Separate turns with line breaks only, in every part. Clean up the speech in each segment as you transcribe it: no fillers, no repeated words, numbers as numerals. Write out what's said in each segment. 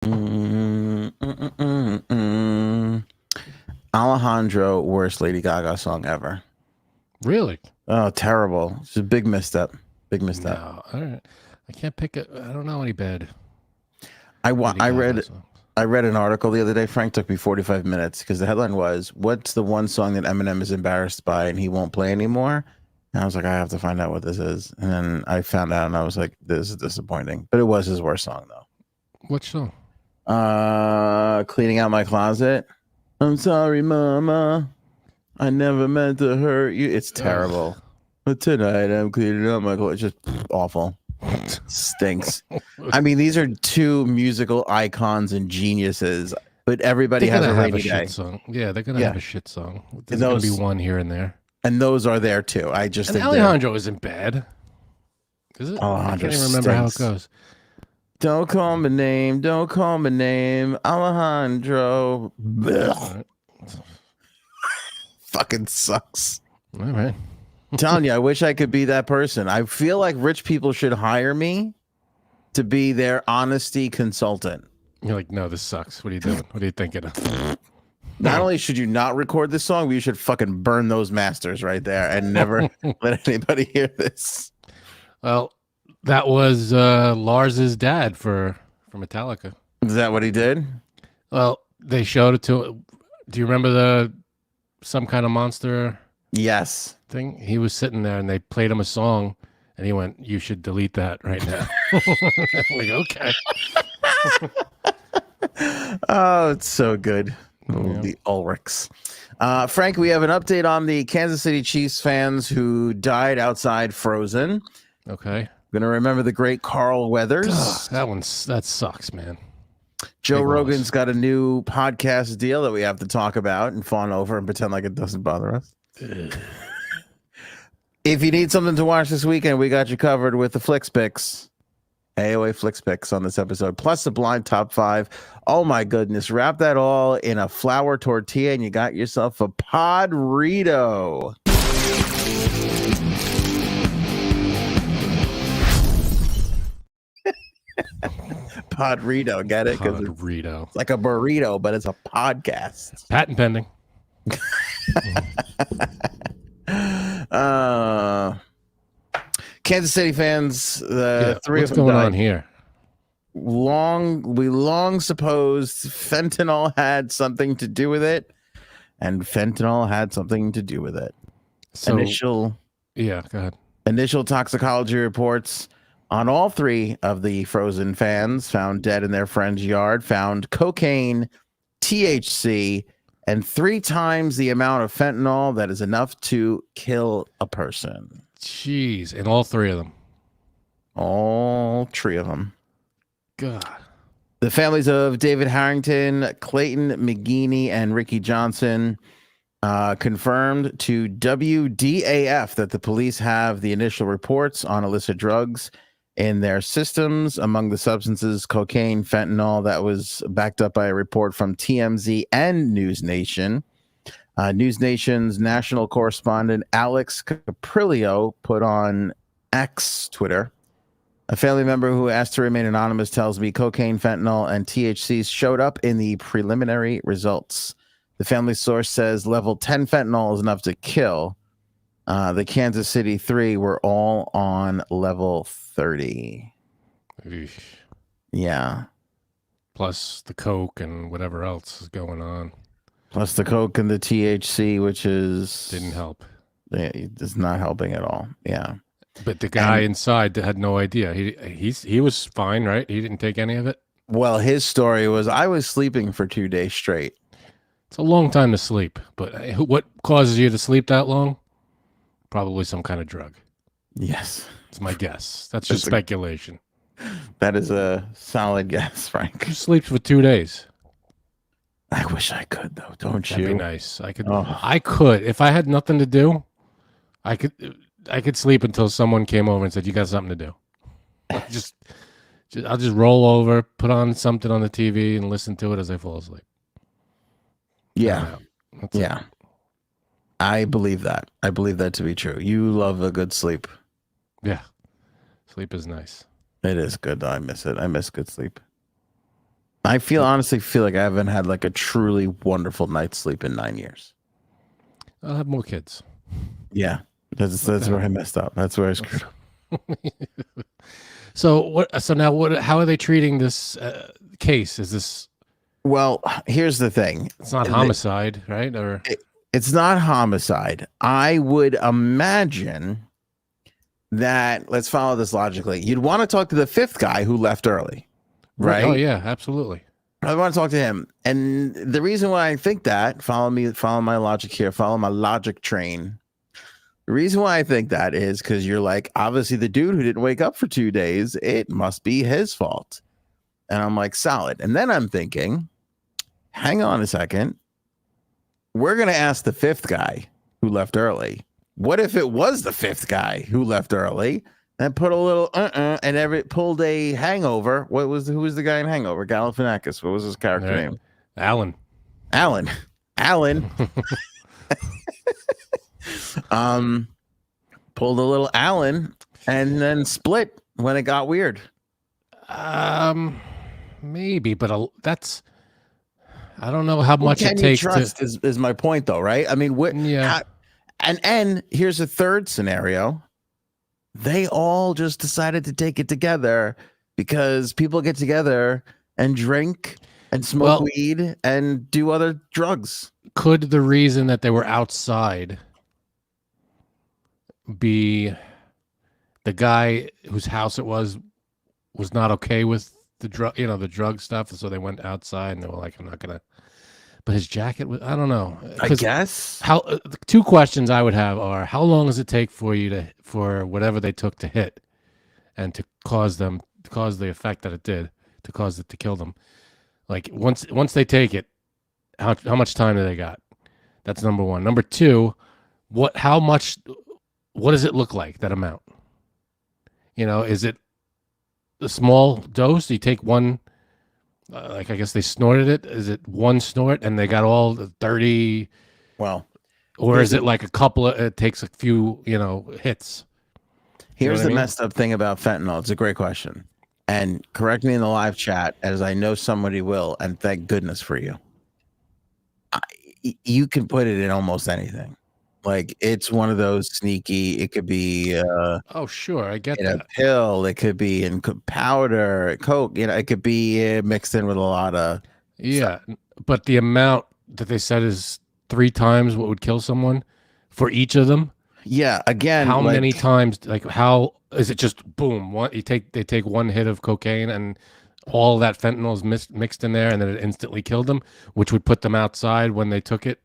Mm, mm, mm, mm, mm. Alejandro, worst Lady Gaga song ever.
Really?
Oh, terrible. It's a big misstep. Big misstep.
No. All right. I can't pick it. I don't know any bad
I wa-
Lady
I
Gaga
read
songs.
I read an article the other day. Frank took me 45 minutes because the headline was, "What's the one song that Eminem is embarrassed by and he won't play anymore?" And I was like, I have to find out what this is. And then I found out, and I was like, this is disappointing. But it was his worst song though.
What song?
Cleaning out my closet. I'm sorry, Mama. I never meant to hurt you. It's
Ugh.
terrible. But tonight I'm cleaning out my clothes. It's just awful. Stinks. I mean, these are two musical icons and geniuses, but everybody
They're
has
gonna
a
have a
rainy
shit
day.
song. Yeah, they're gonna have
Yeah.
a shit song.
And
There's gonna be
those
one here and there.
and those are there too. I just
And
think they're
Alejandro isn't bad, is it? I
Alejandro
can't even remember how it
stinks.
goes.
Don't call my name. Don't call my name. Alejandro.
All
Blech.
right.
Fucking sucks.
All right.
Telling you, I wish I could be that person. I feel like rich people should hire me to be their honesty consultant.
You're like, no, this sucks. What are you doing? What are you thinking of?
Not only should you not record this song, but you should fucking burn those masters right there and never let anybody hear this.
Well, that was Lars's dad for Metallica.
Is that what he did?
Well, they showed it to. Do you remember the Some Kind of Monster
Yes.
thing? He was sitting there and they played him a song, and he went, "You should delete that right now." I'm like, okay.
Oh, it's so good. Oh,
Yeah.
the Ulrichs. Frank, we have an update on the Kansas City Chiefs fans who died outside Frozen.
Okay.
Going to remember the great Carl Weathers.
That sucks, man.
Joe
Big
Rogan's
loss.
got a new podcast deal that we have to talk about and fawn over and pretend like it doesn't bother us. If you need something to watch this weekend, we got you covered with the Flix Picks. AOA Flix Picks on this episode, plus the blind top 5. Oh my goodness. Wrap that all in a flour tortilla and you got yourself a Podrito. Podrito, get it? Because it's
Podrito.
like a burrito, but it's a podcast.
Patent pending.
uh, Kansas City fans, the three
What's
of them
going
died.
on here?
We long supposed fentanyl had something to do with it, and fentanyl had something to do with it.
So,
Initial
yeah, go ahead.
toxicology reports on all 3 of the Frozen fans found dead in their friend's yard found cocaine, THC, and 3 times the amount of fentanyl that is enough to kill a person.
Jeez, and all 3 of them.
All 3 of them.
God.
The families of David Harrington, Clayton McGeeney, and Ricky Johnson confirmed to WDAF that the police have the initial reports on illicit drugs in their systems. Among the substances, cocaine, fentanyl, that was backed up by a report from TMZ and News Nation. News Nation's national correspondent Alex Caprilio put on X, Twitter, a family member who asked to remain anonymous tells me cocaine, fentanyl, and THC showed up in the preliminary results. The family source says level 10 fentanyl is enough to kill. The Kansas City 3 were all on level 30.
Eesh.
Yeah.
Plus the coke and whatever else is going on.
Plus the coke and the THC, which
Didn't help.
It's not helping at all. Yeah.
But the guy inside had no idea. He was fine, right? He didn't take any of it.
Well, his story was I was sleeping for 2 days straight.
It's a long time to sleep, but what causes you to sleep that long? Probably some kind of drug.
Yes.
It's my guess. That's just speculation.
That is a solid guess, Frank.
You sleep for 2 days.
I wish I could, though. Don't
That'd
you?
be nice. I could.
Oh.
I could if I had nothing to do. I could sleep until someone came over and said, "You got something to do." just I'll just roll over, put on something on the TV, and listen to it as I fall asleep.
Yeah.
That's
Yeah.
it.
I believe that. I believe that to be true. You love a good sleep.
Yeah. Sleep is nice.
It is good, though. I miss it. I miss good sleep. I honestly feel like I haven't had like a truly wonderful night's sleep in 9 years.
I'll have more kids.
Yeah, that's where I messed up. That's where I screwed up.
So what? So now what? How are they treating this case? Is this?
Well, here's the thing.
It's not homicide, right? Or
it's not homicide. I would imagine that, let's follow this logically. You'd want to talk to the fifth guy who left early, right?
Oh yeah, absolutely.
I want to talk to him. And the reason why I think that, follow my logic here, follow my logic train. The reason why I think that is because you're like, obviously the dude who didn't wake up for 2 days, it must be his fault. And I'm like, solid. And then I'm thinking, hang on a second. We're going to ask the fifth guy who left early. What if it was the fifth guy who left early and put a little and pulled a Hangover? Who was the guy in Hangover? Galifianakis. What was his character name?
Alan.
Pulled a little Alan and then split when it got weird.
Maybe, but that's. I don't know how much it takes.
Trust is my point, though, right? I mean, and here's a third scenario. They all just decided to take it together because people get together and drink and smoke weed and do other drugs.
Could the reason that they were outside be the guy whose house it was not okay with the drug stuff, so they went outside and they were like, I'm not gonna. But his jacket was, I don't know.
I guess.
Two questions I would have are, how long does it take for whatever they took to hit and to cause the effect that it did, to cause it to kill them? Like once they take it, how much time do they got? That's number one. Number two, what does it look like, that amount? Is it a small dose? You take one, I guess they snorted it. Is it one snort and they got all the 30?
Well,
or is it like a couple of, it takes a few, hits?
Here's the messed up thing about fentanyl. It's a great question. And correct me in the live chat, as I know somebody will, and thank goodness for you. You can put it in almost anything. Like, it's one of those sneaky, it could be
oh sure, I get
in
that.
a pill, it could be in powder, coke, it could be mixed in with a lot of
stuff. But the amount that they said is 3 times what would kill someone for each of them.
Yeah, again,
how many times, like, how is it just boom, they take one hit of cocaine and all that fentanyl is mixed in there and then it instantly killed them, which would put them outside when they took it?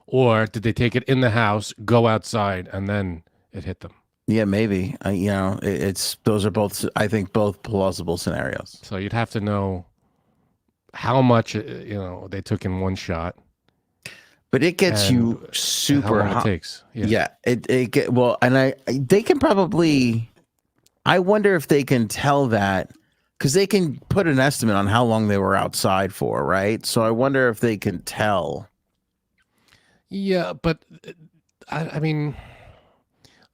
Or did they take it in the house, go outside, and then it hit them?
Yeah, maybe. Those are both, I think, both plausible scenarios.
So you'd have to know how much they took in one shot.
But it gets you super hot.
It takes.
Yeah. They can probably. I wonder if they can tell that, because they can put an estimate on how long they were outside for, right? So I wonder if they can tell.
Yeah, but I mean,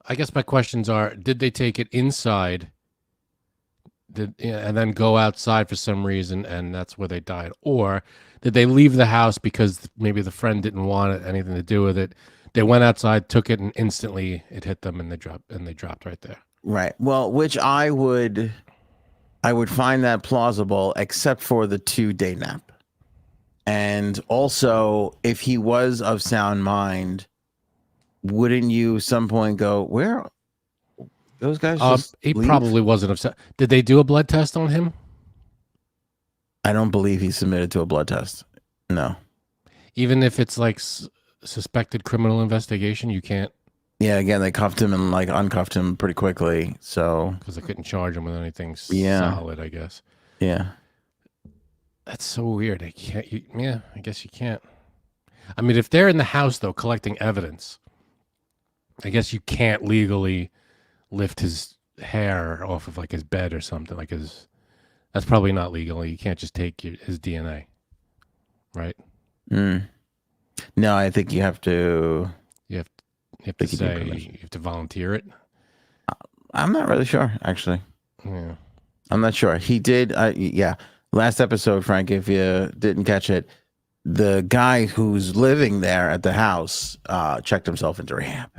I guess my questions are: did they take it inside, and then go outside for some reason, and that's where they died? Or did they leave the house because maybe the friend didn't want anything to do with it? They went outside, took it, and instantly it hit them, and they dropped right there.
Right. Well, which I would find that plausible, except for the 2-day nap. And also, if he was of sound mind, wouldn't you some point go, where those guys just
he
leave?
Probably wasn't upset. Did they do a blood test on him?
I don't believe he submitted to a blood test. No.
Even if it's like suspected criminal investigation, you can't.
Yeah, again, they cuffed him and like uncuffed him pretty quickly. So
because they couldn't charge him with anything solid, I guess.
Yeah.
That's so weird. I guess you can't. I mean, if they're in the house though collecting evidence, I guess you can't legally lift his hair off of like his bed or something. Like that's probably not legal. You can't just take his DNA, right?
No, I think you have to.
You have to say you have to volunteer it. I'm
not really sure, actually.
Yeah,
I'm not sure. He did. Yeah. Last episode, Frank, if you didn't catch it, the guy who's living there at the house checked himself into rehab.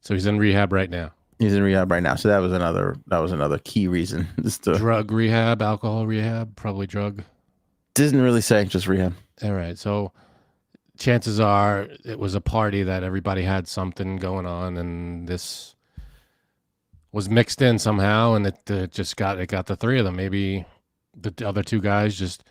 So he's in rehab right now.
He's in rehab right now. So that was another key reason.
Drug rehab, alcohol rehab, probably drug.
Didn't really say, just rehab.
All right. So chances are it was a party that everybody had something going on, and this was mixed in somehow, and it just got the three of them. Maybe the other two guys just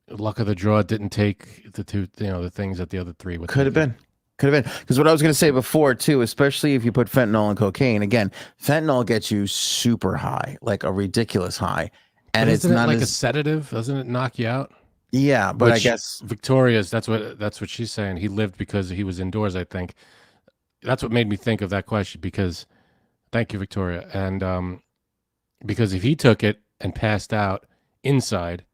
luck of the draw didn't take the two, the things that the other three would.
Could have been. Because what I was going to say before too, especially if you put fentanyl and cocaine, again, fentanyl gets you super high, like a ridiculous high, and it's not
like a sedative. Doesn't it knock you out?
Yeah, but I guess
Victoria's. That's what she's saying. He lived because he was indoors. I think that's what made me think of that question. Because thank you, Victoria, and because if he took it and passed out inside,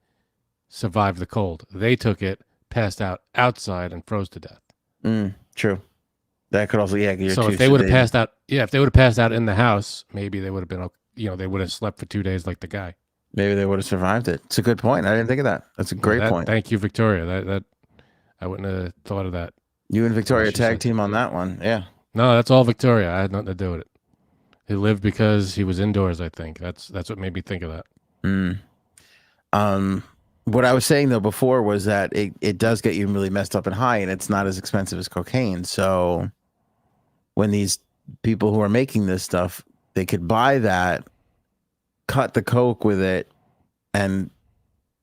survived the cold. They took it, passed out outside, and froze to death.
True. That could also,
So if they would have passed out, if they would have passed out in the house, maybe they would have been, they would have slept for 2 days like the guy.
Maybe they would have survived it. It's a good point. I didn't think of that. That's a great point.
Thank you, Victoria. That I wouldn't have thought of that.
You and Victoria tag team on that one. Yeah.
No, that's all Victoria. I had nothing to do with it. He lived because he was indoors. I think that's what made me think of that.
What I was saying though before was that it does get you really messed up and high, and it's not as expensive as cocaine. So when these people who are making this stuff, they could buy that, cut the coke with it, and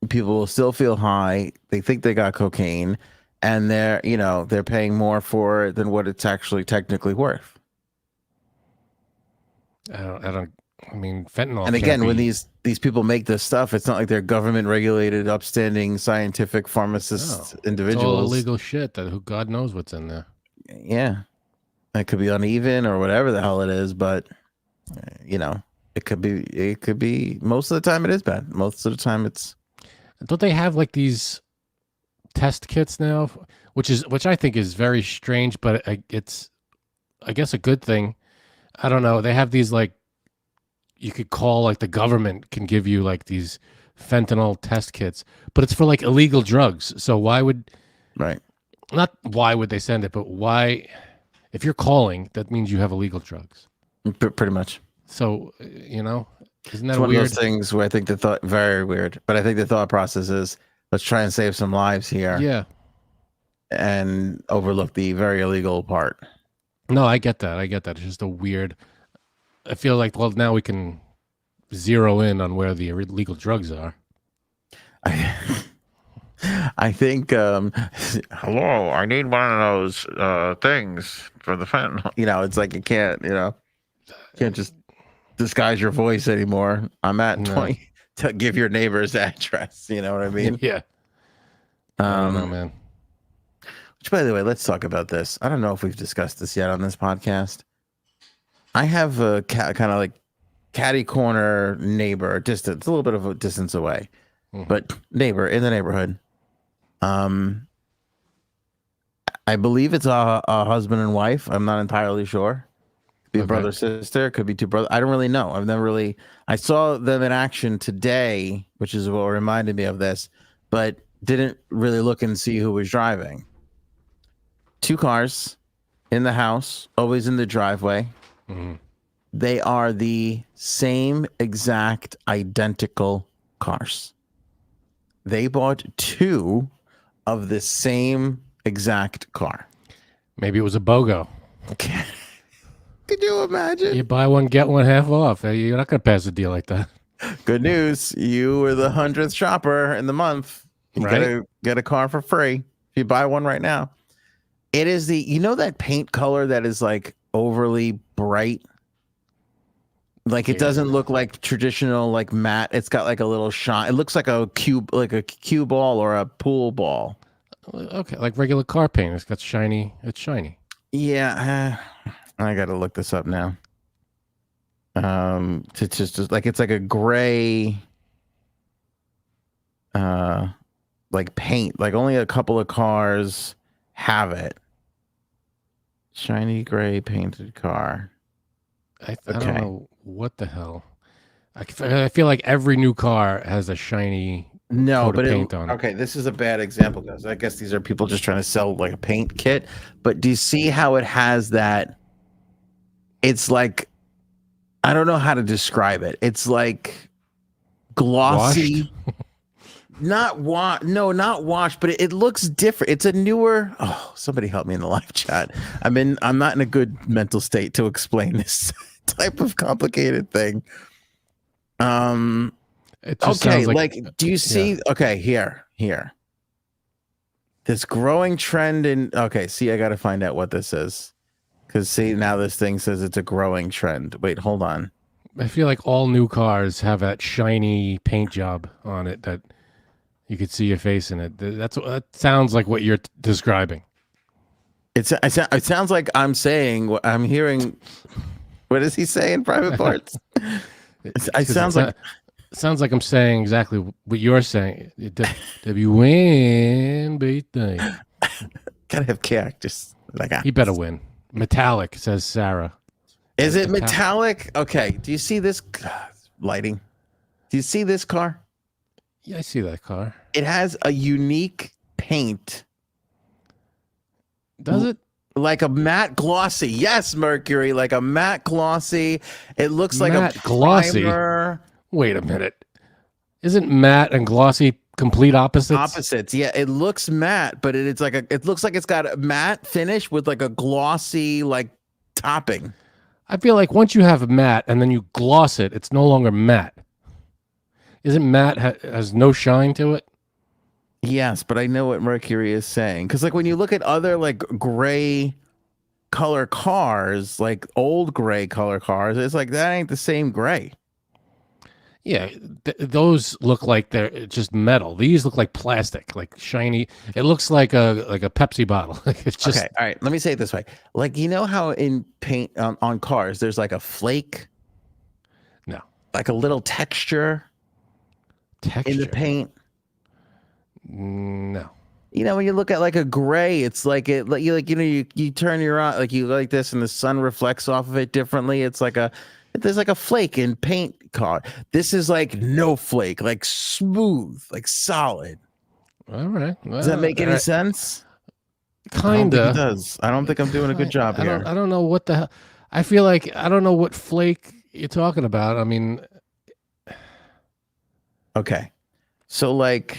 people will still feel high. They think they got cocaine, and they're paying more for it than what it's actually technically worth.
I mean, fentanyl.
And again, when these people make this stuff, it's not like they're government regulated, upstanding, scientific pharmacist individuals.
It's all illegal shit that who God knows what's in there.
Yeah, it could be uneven or whatever the hell it is, but it could be. Most of the time, it is bad. Most of the time, it's.
Don't they have like these test kits now, which I think is very strange, but it's, I guess, a good thing. I don't know. They have these like, you could call, like the government can give you like these fentanyl test kits, but it's for like illegal drugs. So why would,
right?
Not why would they send it, but why, if you're calling, that means you have illegal drugs.
Pretty much.
So, isn't that
it's
one
weird? Of those things where I think very weird, but I think the thought process is, let's try and save some lives here.
Yeah.
And overlook the very illegal part.
No, I get that. It's just a weird, I feel like, well, now we can zero in on where the illegal drugs are.
I think, hello, I need one of those things for the fentanyl. It's like you can't just disguise your voice anymore. I'm at 20 to give your neighbor's address. You know what I mean?
Yeah. I don't know, man.
Which, by the way, let's talk about this. I don't know if we've discussed this yet on this podcast. I have a kind of like catty corner neighbor, distance, a little bit of a distance away, but neighbor in the neighborhood. I believe it's a husband and wife. I'm not entirely sure. Could be a brother, sister. Could be two brothers. I don't really know. I saw them in action today, which is what reminded me of this, but didn't really look and see who was driving. 2 cars in the house, always in the driveway.
Mm-hmm.
They are the same exact identical cars. They bought 2 of the same exact car.
Maybe it was a BOGO.
Okay. Could you imagine?
You buy one, get one half off. You're not going to pass a deal like that.
Good news. You were the 100th shopper in the month. You gotta get a car for free if you buy one right now. It is that paint color that is like overly bright. Like it doesn't look like traditional like matte. It's got like a little shine. It looks like a cue ball or a pool ball.
Okay, like regular car paint. It's got shiny. It's shiny.
Yeah, I got to look this up now. To just like it's like a gray, like paint. Like only a couple of cars have it. Shiny gray painted car.
I don't know what the hell. I feel like every new car has a shiny
No,
coat of
but
paint on it.
okay, this is a bad example because I guess these are people just trying to sell like a paint kit. But do you see how it has that? It's like I don't know how to describe it. It's like glossy,
Washed?
not washed, but it looks different. It's a newer. Oh, somebody help me in the live chat. I'm not in a good mental state to explain this type of complicated thing.
It just
Okay,
sounds
like do you see?
Yeah.
Okay, here. This growing trend in see, I gotta find out what this is. Because see, now this thing says it's a growing trend. Wait, hold on.
I feel like all new cars have that shiny paint job on it that you could see your face in it. That sounds like what you're describing.
It sounds like I'm saying what I'm hearing. What does he say in private parts? It
sounds like I'm saying exactly what you're saying. W win, beat thing.
Gotta have care. Just like
He better win. Metallic, says Sarah.
Is it metallic? Okay. Do you see this lighting? Do you see this car?
Yeah, I see that car.
It has a unique paint.
Does it?
Like a matte glossy. Yes, Mercury. Like a matte glossy. It looks like
matte
a
glossy.
primer.
Wait a minute. Isn't matte and glossy complete opposites?
Opposites. Yeah, it looks matte, but it looks like it's got a matte finish with like a glossy like topping.
I feel like once you have a matte and then you gloss it, it's no longer matte. Isn't matte has no shine to it?
Yes, but I know what Mercury is saying because like when you look at other like gray color cars, like old gray color cars, it's like that ain't the same gray.
Yeah, those look like they're just metal. These look like plastic, like shiny. It looks like a Pepsi bottle. It's just
okay. All right, let me say it this way: like you know how in paint on cars, there's like a flake,
no,
like a little texture in the paint.
No.
You know, when you look at like a gray, it's like you turn your eye like you like this, and the sun reflects off of it differently. There's like a flake in paint car. This is like no flake, like smooth, like solid.
All right. Well,
does that make any sense?
Kinda.
It does. I don't think I'm doing a good job here.
I don't know what the hell. I feel like I don't know what flake you're talking about. I mean,
okay. So like,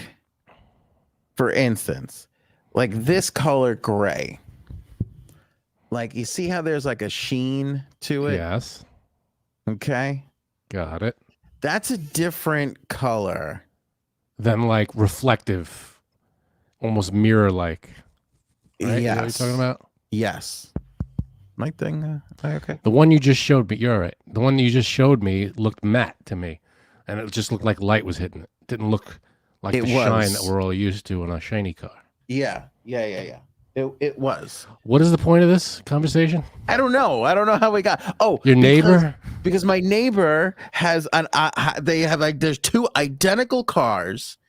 for instance, like this color gray, like you see how there's like a sheen to it?
Yes.
Okay.
Got it.
That's a different color
than like reflective, almost mirror-like. Right?
Yes.
Is that what you're talking about?
Yes. My thing. Okay.
The one you just showed me, you're right. The one you just showed me looked matte to me, and it just looked like light was hitting it. Didn't look like the shine that we're all used to in a shiny car.
Yeah. It was.
What is the point of this conversation?
I don't know how we got. Oh,
your neighbor?
Because my neighbor has there's two identical cars,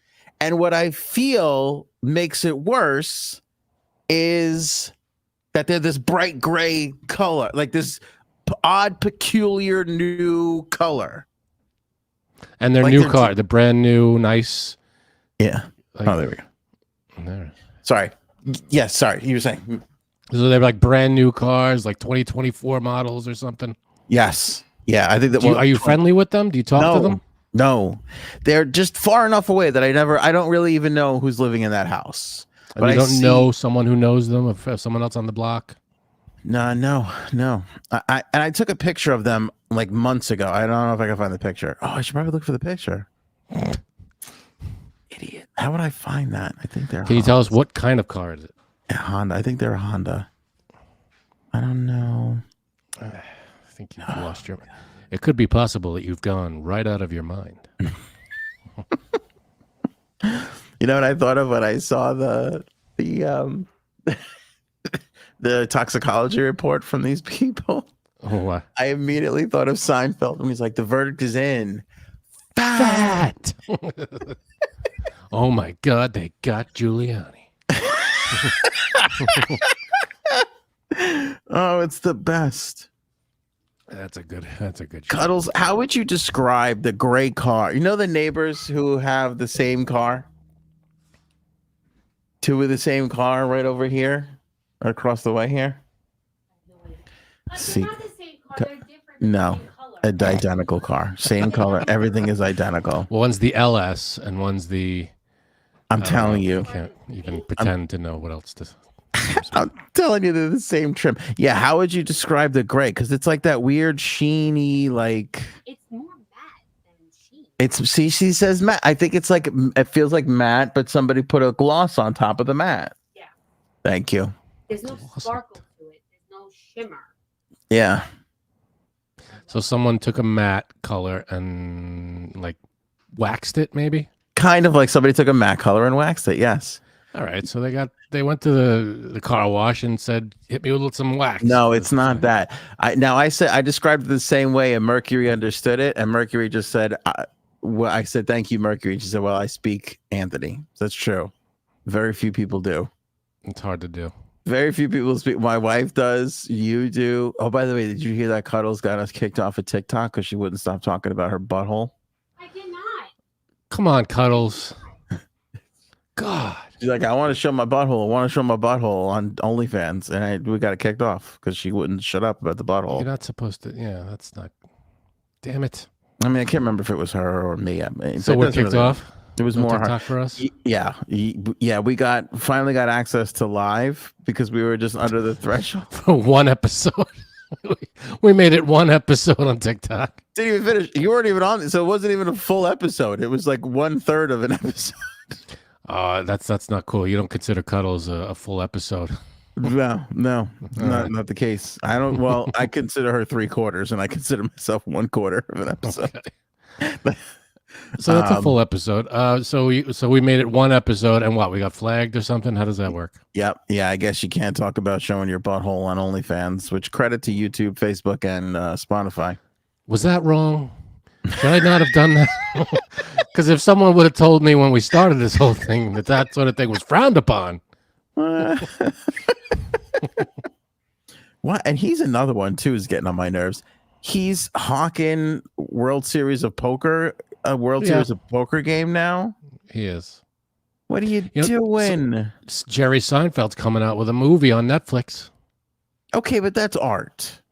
and what I feel makes it worse is that they're this bright gray color, like this odd, peculiar new color.
And their
like
new car, the brand new, nice.
Yeah.
Like,
there we go.
There.
Sorry. Yes, sorry. You were saying.
So they're like brand new cars, like 2024 models or something.
Yes. Yeah. I think that.
Are you friendly with them? Do you talk to them?
No. They're just far enough away that I don't really even know who's living in that house.
And but you don't know someone who knows them, or someone else on the block?
No. I took a picture of them like months ago. I don't know if I can find the picture. Oh, I should probably look for the picture. Idiot. How would I find that? I think they're.
Can you tell us what kind of car is it?
A Honda. I think they're a Honda. I don't know.
I think you've lost your mind. It could be possible that you've gone right out of your mind.
You know what I thought of when I saw the toxicology report from these people?
Oh, what?
I immediately thought of Seinfeld when he's like, the verdict is in.
Fat. Oh my God, they got Giuliani.
Oh, it's the best.
That's a good shot.
Cuddles, how would you describe the gray car? You know the neighbors who have the same car? Two of the same car right over here, right across the way here. See,
They're not the same car. They're different.
no,
Same color.
an identical car, same color. Everything is identical.
One's the LS and one's the.
I'm telling you.
I can't even pretend to know what else to.
I'm telling you, they're the same trim. Yeah, how would you describe the gray? Because it's like that weird sheeny, like.
It's more matte than sheen.
It's see, she says matte. I think it's like it feels like matte, but somebody put a gloss on top of the matte.
Yeah.
Thank you.
There's no sparkle to it. There's no shimmer.
Yeah.
So someone took a matte color and like waxed it, maybe.
Kind of like somebody took a matte color and waxed it. Yes.
All right, so they went to the car wash and said, "Hit me with some wax."
No, it's not that. I described it the same way, and Mercury understood it, and Mercury just said, "Well, I said thank you, Mercury." She said, "Well, I speak Anthony." That's true. Very few people do.
It's hard to do.
Very few people speak. My wife does. You do. Oh, by the way, did you hear that Cuddles got us kicked off of TikTok because she wouldn't stop talking about her butthole?
I did not.
Come on, Cuddles. God.
She's like, I want to show my butthole. I want to show my butthole on OnlyFans, and we got it kicked off because she wouldn't shut up about the butthole.
You're not supposed to. Yeah, that's not. Damn it.
I mean, I can't remember if it was her or me. I mean,
So we're kicked off.
It was
No
more
TikTok
her.
for us.
Yeah. We finally got access to live because we were just under the threshold.
For one episode. We made it one episode on TikTok.
Didn't even finish. You weren't even on, so it wasn't even a full episode. It was like 1/3 of an episode.
That's not cool. You don't consider Cuddles a full episode.
No, not the case. I don't. Well, I consider her 3/4, and I consider myself 1/4 of an episode.
Okay. So that's a full episode. So we made it one episode, and what, we got flagged or something? How does that work?
Yep. Yeah, I guess you can't talk about showing your butthole on OnlyFans, which credit to YouTube, Facebook, and Spotify.
Was that wrong? Should I not have done that? Because if someone would have told me when we started this whole thing that sort of thing was frowned upon.
What? And he's another one too, is getting on my nerves. He's hawking World Series of Poker, a World Series of Poker game now.
He is.
What are you doing?
Jerry Seinfeld's coming out with a movie on Netflix.
Okay, but that's art.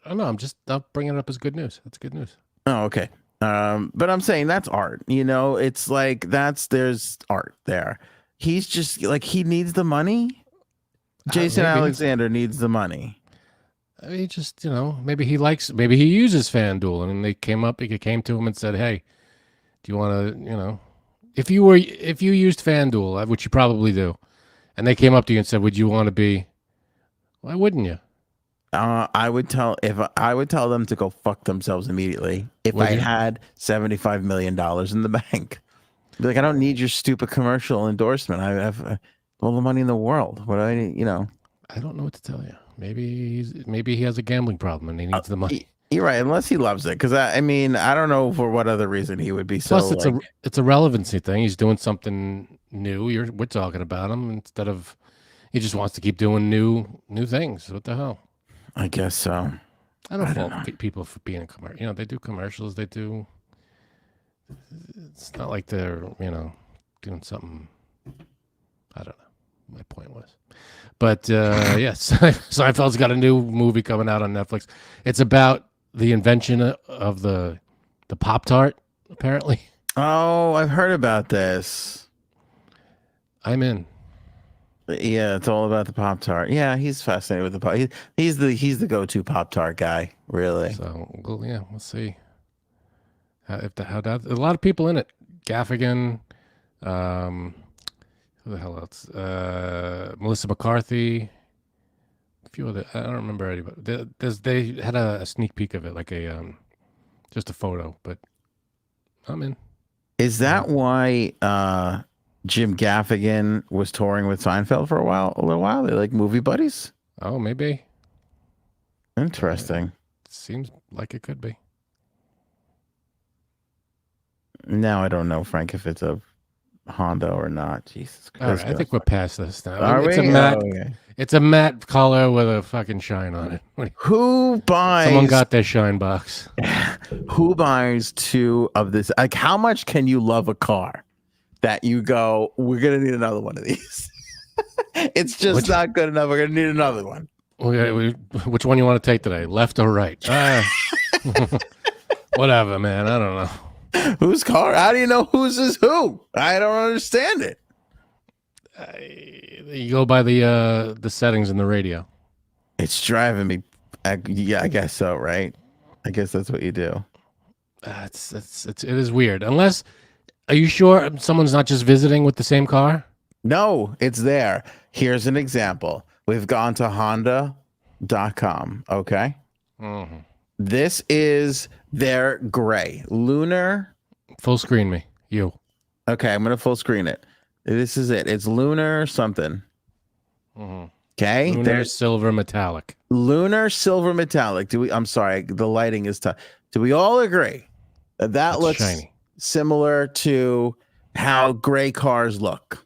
I know. I'm bringing it up as good news. That's good news.
Oh, okay. But I'm saying that's art. You know, it's like there's art there. He's just like, he needs the money. Jason Alexander needs the money.
He just, maybe he uses FanDuel, and he came to him and said, "Hey, do you want to, if you used FanDuel, which you probably do, and they came up to you and said, would you want to be? Why wouldn't you?"
I would tell them to go fuck themselves immediately if I had $75 million in the bank. Be like, I don't need your stupid commercial endorsement. I have all the money in the world. What do I need?
I don't know what to tell you. Maybe he has a gambling problem and he needs the money.
You're right, unless he loves it. Because I mean, I don't know for what other reason he would be so.
Plus, it's a relevancy thing. He's doing something new. We're talking about him instead of he just wants to keep doing new things. What the hell?
I guess so.
I don't fault people for being a commercial. They do commercials. They do. It's not like they're doing something. I don't know. My point was. But yes, Seinfeld's got a new movie coming out on Netflix. It's about the invention of the Pop-Tart, apparently.
Oh, I've heard about this.
I'm in.
Yeah, it's all about the Pop-Tart. Yeah, he's fascinated with the Pop. He's the go-to Pop-Tart guy, really.
So we'll see. A lot of people in it. Gaffigan, who the hell else? Melissa McCarthy. A few other. I don't remember anybody. They had a sneak peek of it, like just a photo. But I'm in.
Is that why Jim Gaffigan was touring with Seinfeld for a little while? They're like movie buddies.
Oh, maybe.
Interesting.
Seems like it could be.
Now I don't know, Frank, if it's a Honda or not. Jesus
All
Christ.
right, I think we're past this now.
Are
it's
we?
a matte.
Oh, okay.
It's a matte color with a fucking shine on it.
Who buys?
Someone got their shine box.
Who buys two of this? Like, how much can you love a car that you go, we're gonna need another one of these? It's just not good enough. We're gonna need another one.
Which one you want to take today, left or right? Whatever, man. I don't know.
Whose car? How do you know whose is who? I don't understand it.
You go by the settings in the radio.
It's driving me. Yeah, I guess so. Right? I guess that's what you do.
It is weird. Unless, are you sure someone's not just visiting with the same car?
No, it's there. Here's an example. We've gone to Honda.com. Okay.
Mm-hmm.
This is their gray lunar.
Full screen me. You.
Okay, I'm gonna full screen it. This is it. It's lunar something.
Mm-hmm.
Okay.
There's silver metallic.
Lunar silver metallic. I'm sorry, the lighting is tough. Do we all agree that
It's
looks
shiny.
similar to how gray cars look?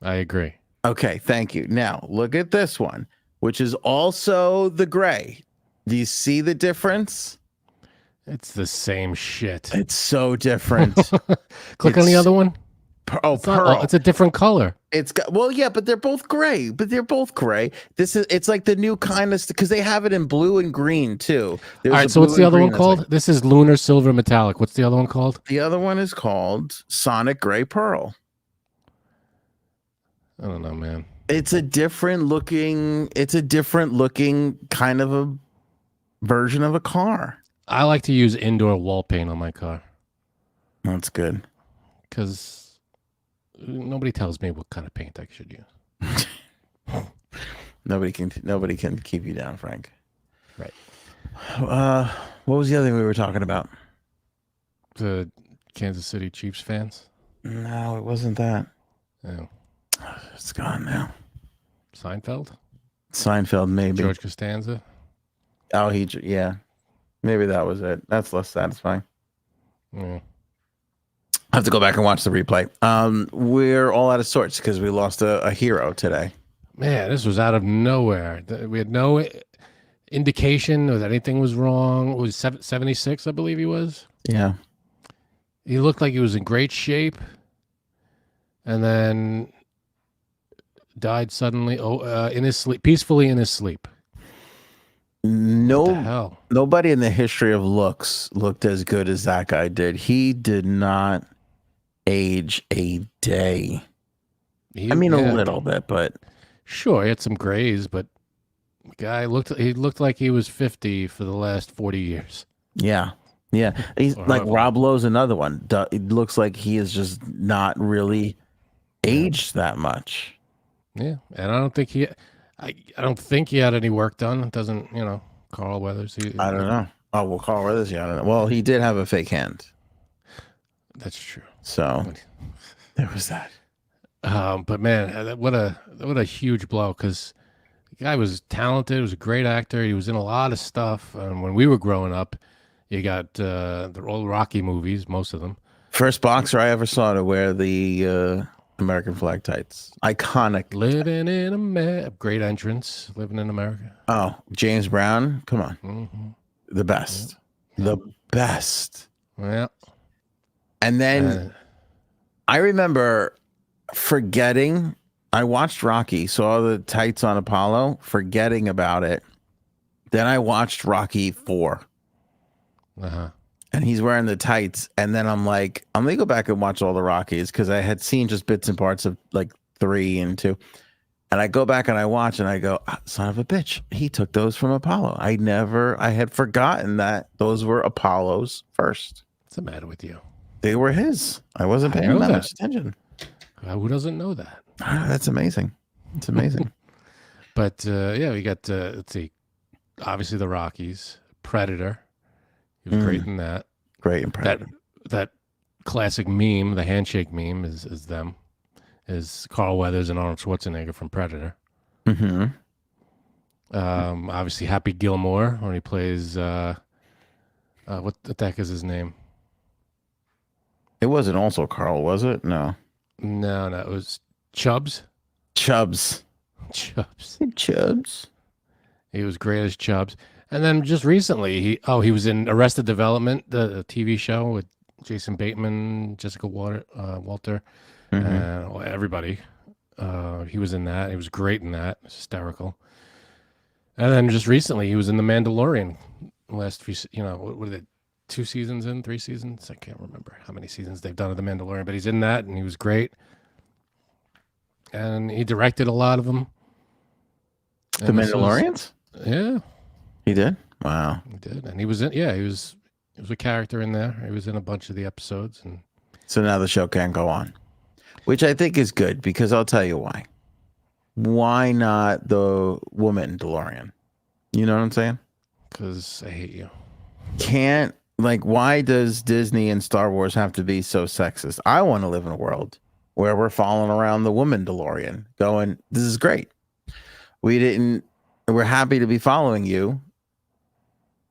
I agree.
Okay, thank you. Now look at this one, which is also the gray. Do you see the difference?
It's the same shit.
It's so different.
Click on the other one.
Pearl.
It's a different color.
It's got, well, yeah, but they're both gray. It's like the new kind of, because they have it in blue and green too.
All right, so what's the other one called? This is lunar silver metallic. What's the other one called?
The other one is called Sonic Gray Pearl.
I don't know, man.
It's a different looking kind of a version of a car.
I like to use indoor wall paint on my car
That's good.
because nobody tells me what kind of paint I should use.
Nobody can keep you down, Frank.
Right.
What was the other thing we were talking about?
The Kansas City Chiefs fans?
No, it wasn't that.
Oh.
It's gone now.
Seinfeld?
Seinfeld, maybe.
George Costanza?
Oh, yeah. Maybe that was it. That's less satisfying.
Yeah.
I have to go back and watch the replay. We're all out of sorts because we lost a hero today.
Man, this was out of nowhere. We had no indication that anything was wrong. It was 76, I believe he was.
Yeah.
He looked like he was in great shape. And then died suddenly in his sleep, peacefully in his sleep.
No,
what the hell?
Nobody in the history of looks looked as good as that guy did. He did not age a day. A little bit, but
sure, he had some grays, but the guy looked like he was 50 for the last 40 years.
Yeah. He's like Rob Lowe's another one. It looks like he is just not really aged that much.
Yeah, and I don't think he had any work done. It doesn't, Carl Weathers.
I don't know. Oh, well, Carl Weathers. Yeah, I don't know. Well, he did have a fake hand.
That's true.
So there was that.
But man, what a huge blow, because the guy was talented. He was a great actor. He was in a lot of stuff. When we were growing up, you got the old Rocky movies, most of them.
First boxer I ever saw to wear the American flag tights. Iconic.
Living in America. Great entrance. Living in America.
Oh, James Brown. Come on.
Mm-hmm.
The best. Yeah. The best.
Yeah.
And then I remember forgetting. I watched Rocky, saw the tights on Apollo, forgetting about it. Then I watched Rocky 4.
Uh-huh.
And he's wearing the tights. And then I'm like, I'm going to go back and watch all the Rockies because I had seen just bits and parts of like 3 and 2. And I go back and I watch and I go, son of a bitch, he took those from Apollo. I had forgotten that those were Apollo's first.
What's the matter with you?
They were his. I wasn't paying that much attention.
Who doesn't know that?
That's amazing. It's amazing.
But we got, let's see, obviously the Rockies, Predator. He was great in that.
Great in Predator.
That classic meme, the handshake meme, is them. Is Carl Weathers and Arnold Schwarzenegger from Predator.
Mm-hmm.
Obviously Happy Gilmore when he plays what the heck is his name?
It wasn't also Carl, was it? No.
No, it was Chubbs.
Chubbs. Chubbs.
He was great as Chubbs. And then just recently, he was in Arrested Development, the TV show with Jason Bateman, Jessica Walter, everybody. He was in that. He was great in that. Hysterical. And then just recently, he was in The Mandalorian. Last few, what are they? 2 seasons in, 3 seasons? I can't remember how many seasons they've done of The Mandalorian, but he's in that, and he was great. And he directed a lot of them.
The Mandalorians?
Yeah.
He did? Wow.
He did. And he was in, he was a character in there. He was in a bunch of the episodes. And
so now the show can't go on, which I think is good because I'll tell you why. Why not the woman DeLorean? You know what I'm saying?
Because I hate you.
Why does Disney and Star Wars have to be so sexist? I want to live in a world where we're following around the woman DeLorean going, this is great. We're happy to be following you,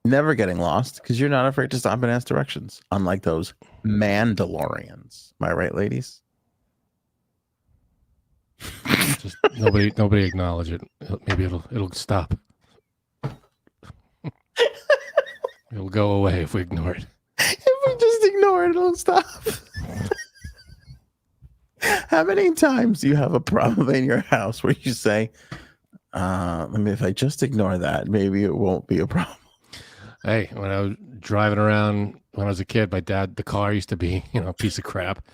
never getting lost because you're not afraid to stop and ask directions, unlike those Mandalorians. Am I right, ladies?
Just nobody acknowledge it. Maybe it'll stop. It'll go away if we ignore it.
If we just ignore it, it'll stop. How many times do you have a problem in your house where you say, if I just ignore that, maybe it won't be a problem?
Hey, when I was driving around when I was a kid, my dad, the car used to be, a piece of crap.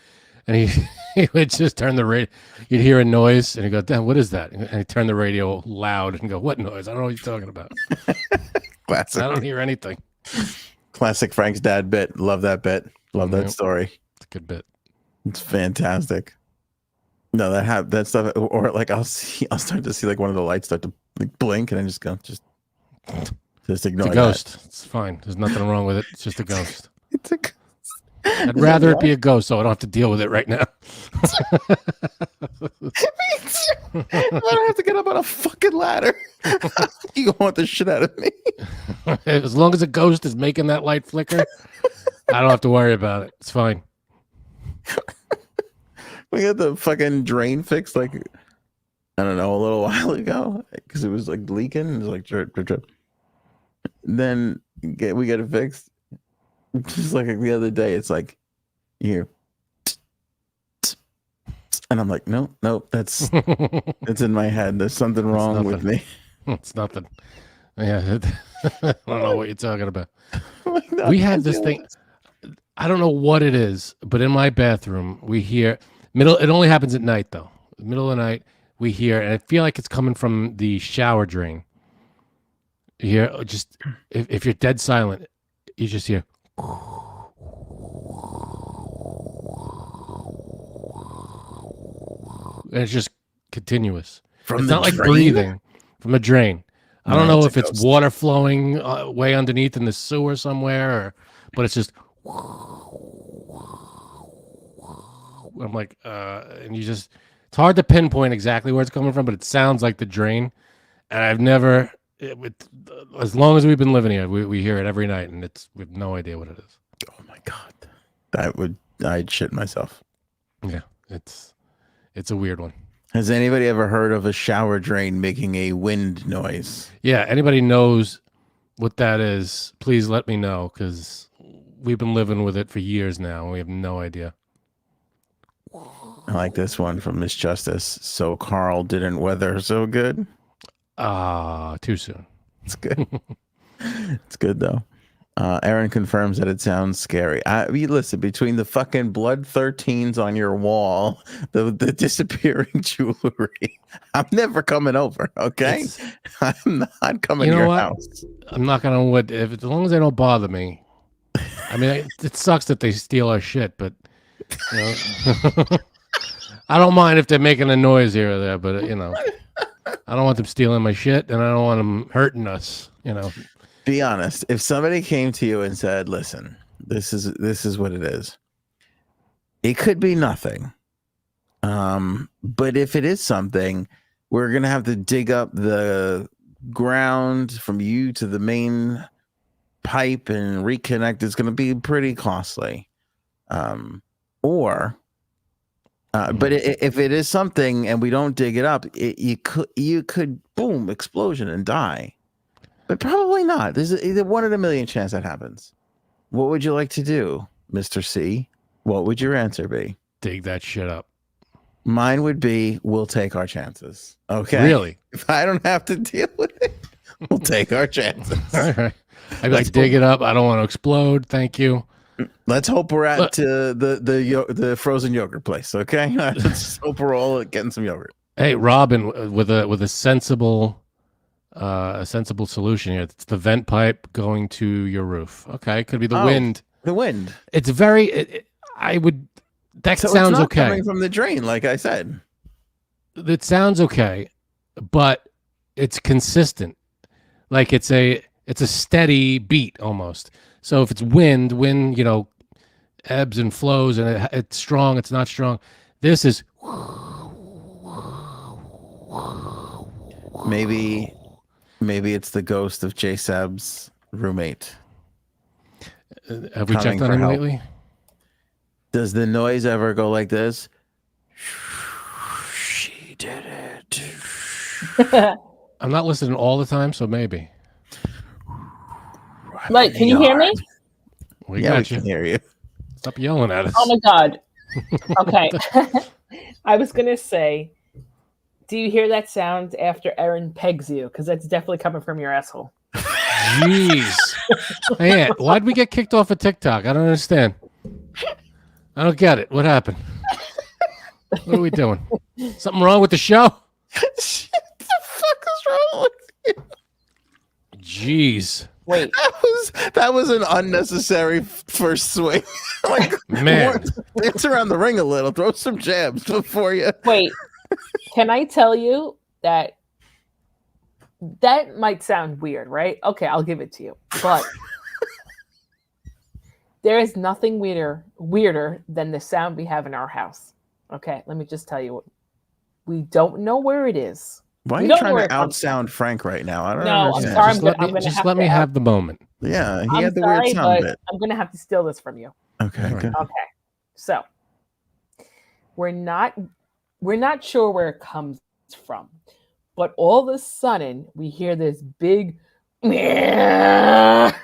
And he would just turn the radio. You'd hear a noise, and he'd go, "Dad, what is that?" And he'd turn the radio loud and go, "What noise? I don't know what you're talking about."
Classic.
I don't hear anything.
Classic Frank's dad bit. Love that bit. Love that story.
It's a good bit.
It's fantastic. No, that stuff, or like I'll start to see like one of the lights start to blink, and I just go, just ignore
it's a ghost.
That.
It's fine. There's nothing wrong with it. It's just a ghost.
It's a ghost.
I'd rather it be a ghost, so I don't have to deal with it right now.
I don't have to get up on a fucking ladder. You want the shit out of me?
As long as a ghost is making that light flicker, I don't have to worry about it. It's fine.
We got the fucking drain fixed, like, I don't know, a little while ago, because it was like leaking. It was like drip, drip, drip. Then we get it fixed. Just like the other day, it's like, here. And I'm like, nope, that's in my head. There's something wrong with me.
It's nothing. Yeah, I don't know what you're talking about.
Like,
we have this thing. I don't know what it is, but in my bathroom, we hear it only happens at night, though. Middle of the night, we hear, and I feel like it's coming from the shower drain. You hear, just if you're dead silent, you just hear. And it's just continuous. It's not like breathing from a drain. I don't know if it's water flowing way underneath in the sewer somewhere, but it's just. I'm like, and it's hard to pinpoint exactly where it's coming from, but it sounds like the drain. And I've never, as long as we've been living here, we hear it every night, and we have no idea what it is.
Oh my God, I'd shit myself.
Yeah, it's a weird one.
Has anybody ever heard of a shower drain making a wind noise?
Yeah, anybody knows what that is, please let me know, because we've been living with it for years now, and we have no idea.
I like this one from Miss Justice. So Carl didn't weather so good.
Too soon.
It's good. It's good though. Aaron confirms that it sounds scary. Listen, between the fucking blood 13s on your wall, the disappearing jewelry, I'm never coming over. Okay, I'm not coming to your house.
I'm not gonna as long as they don't bother me. I mean, it sucks that they steal our shit, but I don't mind if they're making a noise here or there. But I don't want them stealing my shit, and I don't want them hurting us.
Be honest. If somebody came to you and said, "Listen, this is what it is," it could be nothing. But if it is something, we're gonna have to dig up the ground from you to the main pipe and reconnect. It's gonna be pretty costly. Or But if it is something and we don't dig it up, you could boom, explosion and die. But probably not. There's either 1 in a million chance that happens. What would you like to do, Mr. C? What would your answer be?
Dig that shit up.
Mine would be, we'll take our chances. Okay.
Really?
If I don't have to deal with it, we'll take our chances.
All right. I'd be like, dig it up. I don't want to explode. Thank you.
Let's hope we're at the frozen yogurt place. Okay. Let's hope we're all getting some yogurt.
Hey, Robin, with a sensible solution here. It's the vent pipe going to your roof. Okay, could be the wind.
The wind.
It's very. I would. That
So
sounds
it's not
okay.
coming from the drain, like I said.
It sounds okay, but it's consistent. Like it's a steady beat almost. So if it's wind, ebbs and flows, and it's strong, it's not strong. This is
Maybe it's the ghost of J Seb's roommate.
Have we checked
Coming
on
for
him
help.
lately?
Does the noise ever go like this? She did it.
I'm not listening all the time, so maybe.
Like, can you hear me?
We
We
got you.
can hear you.
Stop yelling at us.
Oh my God. Okay. I was going to say, do you hear that sound after Erin pegs you? Because that's definitely coming from your asshole.
Jeez. Man, why'd we get kicked off of TikTok? I don't understand. I don't get it. What happened? What are we doing? Something wrong with the show?
What the fuck is wrong with you?
Jeez.
Wait.
That was an unnecessary first swing. Like,
Man.
dance around the ring a little. Throw some jabs before you.
Wait. Can I tell you that might sound weird, right? Okay, I'll give it to you. But there is nothing weirder than the sound we have in our house. Okay, let me just tell you. We don't know where it is.
Why are
We
you
don't
trying
know where
to
it comes
outsound Frank right now? I don't
No, I'm
understand.
sorry.
Just
I'm gonna
just
have
let
to
me
ask-
have the moment.
Yeah, he
I'm
had the
sorry,
weird sound
but
bit.
I'm gonna have to steal this from you.
Okay,
All right.
good.
Okay. So we're not sure where it comes from. But all of a sudden we hear this big sound,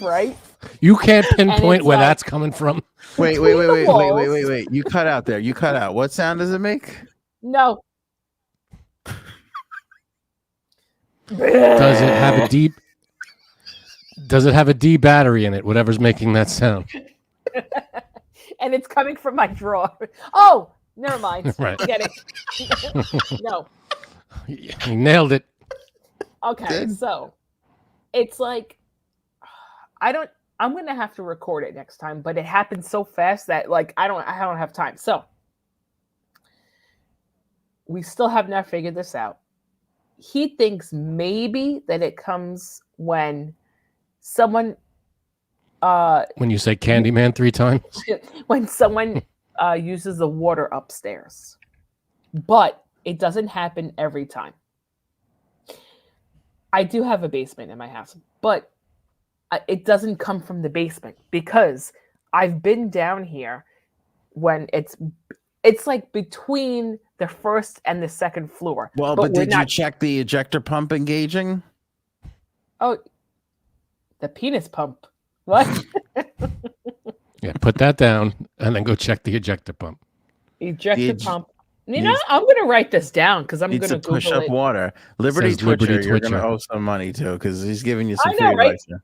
right?
You can't pinpoint
it's
where
like-
that's coming from.
Wait. You cut out there. You cut out. What sound does it make?
No.
Does it have a deep? Does it have a D battery in it? Whatever's making that sound.
And it's coming from my drawer. Oh, never mind.
Right.
Get it. No.
You nailed it.
Okay,
Good.
so it's like I'm gonna have to record it next time, but it happens so fast that like I don't have time. So we still have not figured this out. He thinks maybe that it comes when someone
When you say Candyman 3 times.
when someone uses the water upstairs. But it doesn't happen every time. I do have a basement in my house, but it doesn't come from the basement because I've been down here when it's like between the first and the second floor.
Well, but
we're
did you check the ejector pump engaging?
Oh, the penis pump. What?
Yeah, put that down and then go check the ejector pump.
Ejector
The
pump. You know, I'm going to write this down because I'm going
Needs
to
to push
Google
up
it.
water. Liberty
Says Liberty
Twitcher, you're going to
Twitcher.
owe some money to because he's giving you some
I know,
free
right?
advice here.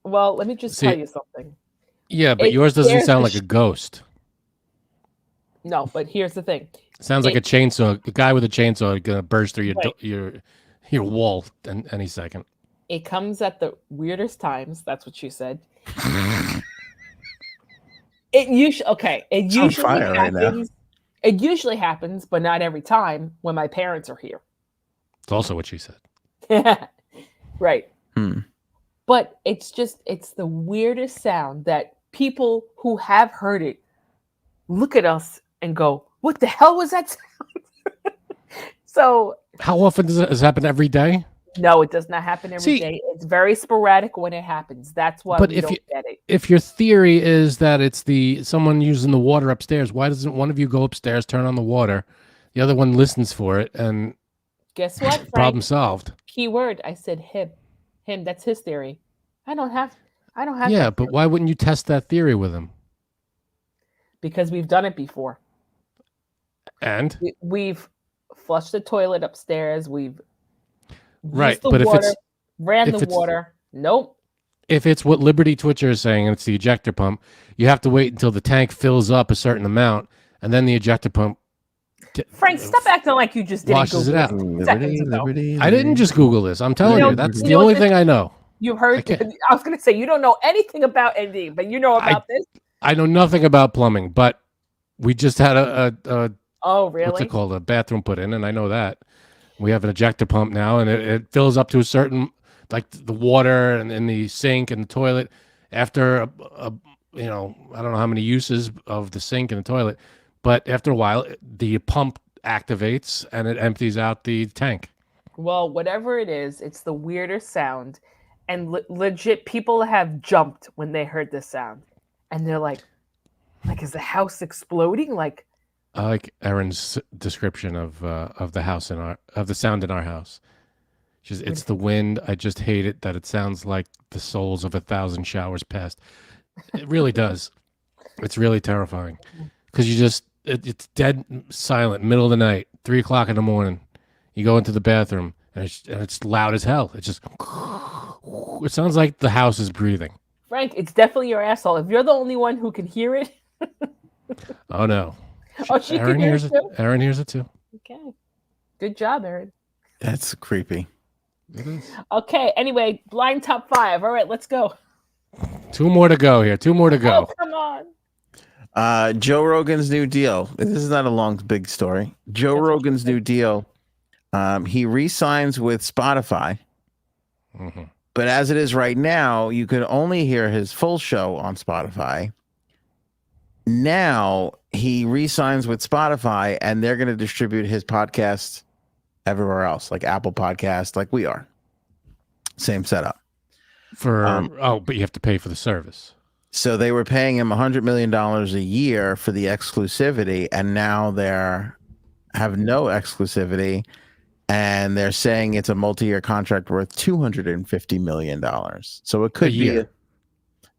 Well, let me just
See-
tell you something.
Yeah, but
It
yours doesn't
scares
sound
the
like a ghost.
No, but here's the thing.
Sounds like a chainsaw. A guy with a chainsaw gonna burst through
Right.
your wall any second.
It comes at the weirdest times. That's what she said. It usually It
It's on
usually
fire right now.
happens. It usually happens, but not every time when my parents are here.
It's also what she said.
Right.
Hmm.
But it's the weirdest sound that people who have heard it look at us and go, "What the hell was that sound?" So
How often does it happen every day?
No, it does not happen every
See-
day. It's very sporadic when it happens. That's why
But
we
if
don't
you-
get it.
If your theory is that it's someone using the water upstairs, why doesn't one of you go upstairs, turn on the water, the other one listens for it, and
Guess what, Frank?
problem solved?
Keyword. I said him. Him. That's his theory. I don't have.
Yeah,
that
but
theory
why wouldn't you test that theory with him?
because we've done it before.
And
We've flushed the toilet upstairs. We've
Right,
used the
but if
water,
it's-
ran
if
the
it's-
water. Nope.
if it's what Liberty Twitcher is saying, and it's the ejector pump, you have to wait until the tank fills up a certain amount, and then the ejector pump
Frank, stop acting like you just didn't
washes it
Google
out.
this seconds ago.
I didn't just Google this. I'm telling
know-
you, that's
you
the
know
only
what
thing I know.
You heard.
can't-
I was going to say you don't know anything about ND, but you know about this.
I know nothing about plumbing, but we just had a
Oh,
what's
really?
it called? A bathroom put in, and I know that. We have an ejector pump now, and it fills up to a certain, like the water and in the sink and the toilet. After I don't know how many uses of the sink and the toilet, but after a while, the pump activates and it empties out the tank.
Well, whatever it is, it's the weirdest sound, and legit people have jumped when they heard this sound, and they're like, is the house exploding? Like,
I like Erin's description of the house of the sound in our house. It's the wind. I just hate it that it sounds like the souls of 1,000 showers past. It really does. It's really terrifying because it's dead silent, middle of the night, 3:00 in the morning. You go into the bathroom and it's loud as hell. It just it sounds like the house is breathing.
Frank, it's definitely your asshole. If you're the only one who can hear it,
Oh no!
oh, she can
Erin
hear
hears
it
it.
too.
Erin hears it too.
Okay, good job, Erin.
That's creepy.
It is.
Okay, anyway, blind top 5. All right, let's go.
2 more to go here. 2 more to go.
Oh, come on.
Joe Rogan's new deal. This is not a long, big story. Joe
That's
Rogan's new deal. He re-signs with Spotify,
Mhm.
but as it is right now, you can only hear his full show on Spotify. Now he re-signs with Spotify, and they're going to distribute his podcast everywhere else, like Apple Podcast, like we are. Same setup.
But you have to pay for the service.
So they were paying him $100 million a year for the exclusivity, and now they're have no exclusivity, and they're saying it's a multi-year contract worth $250 million. So it could be
year.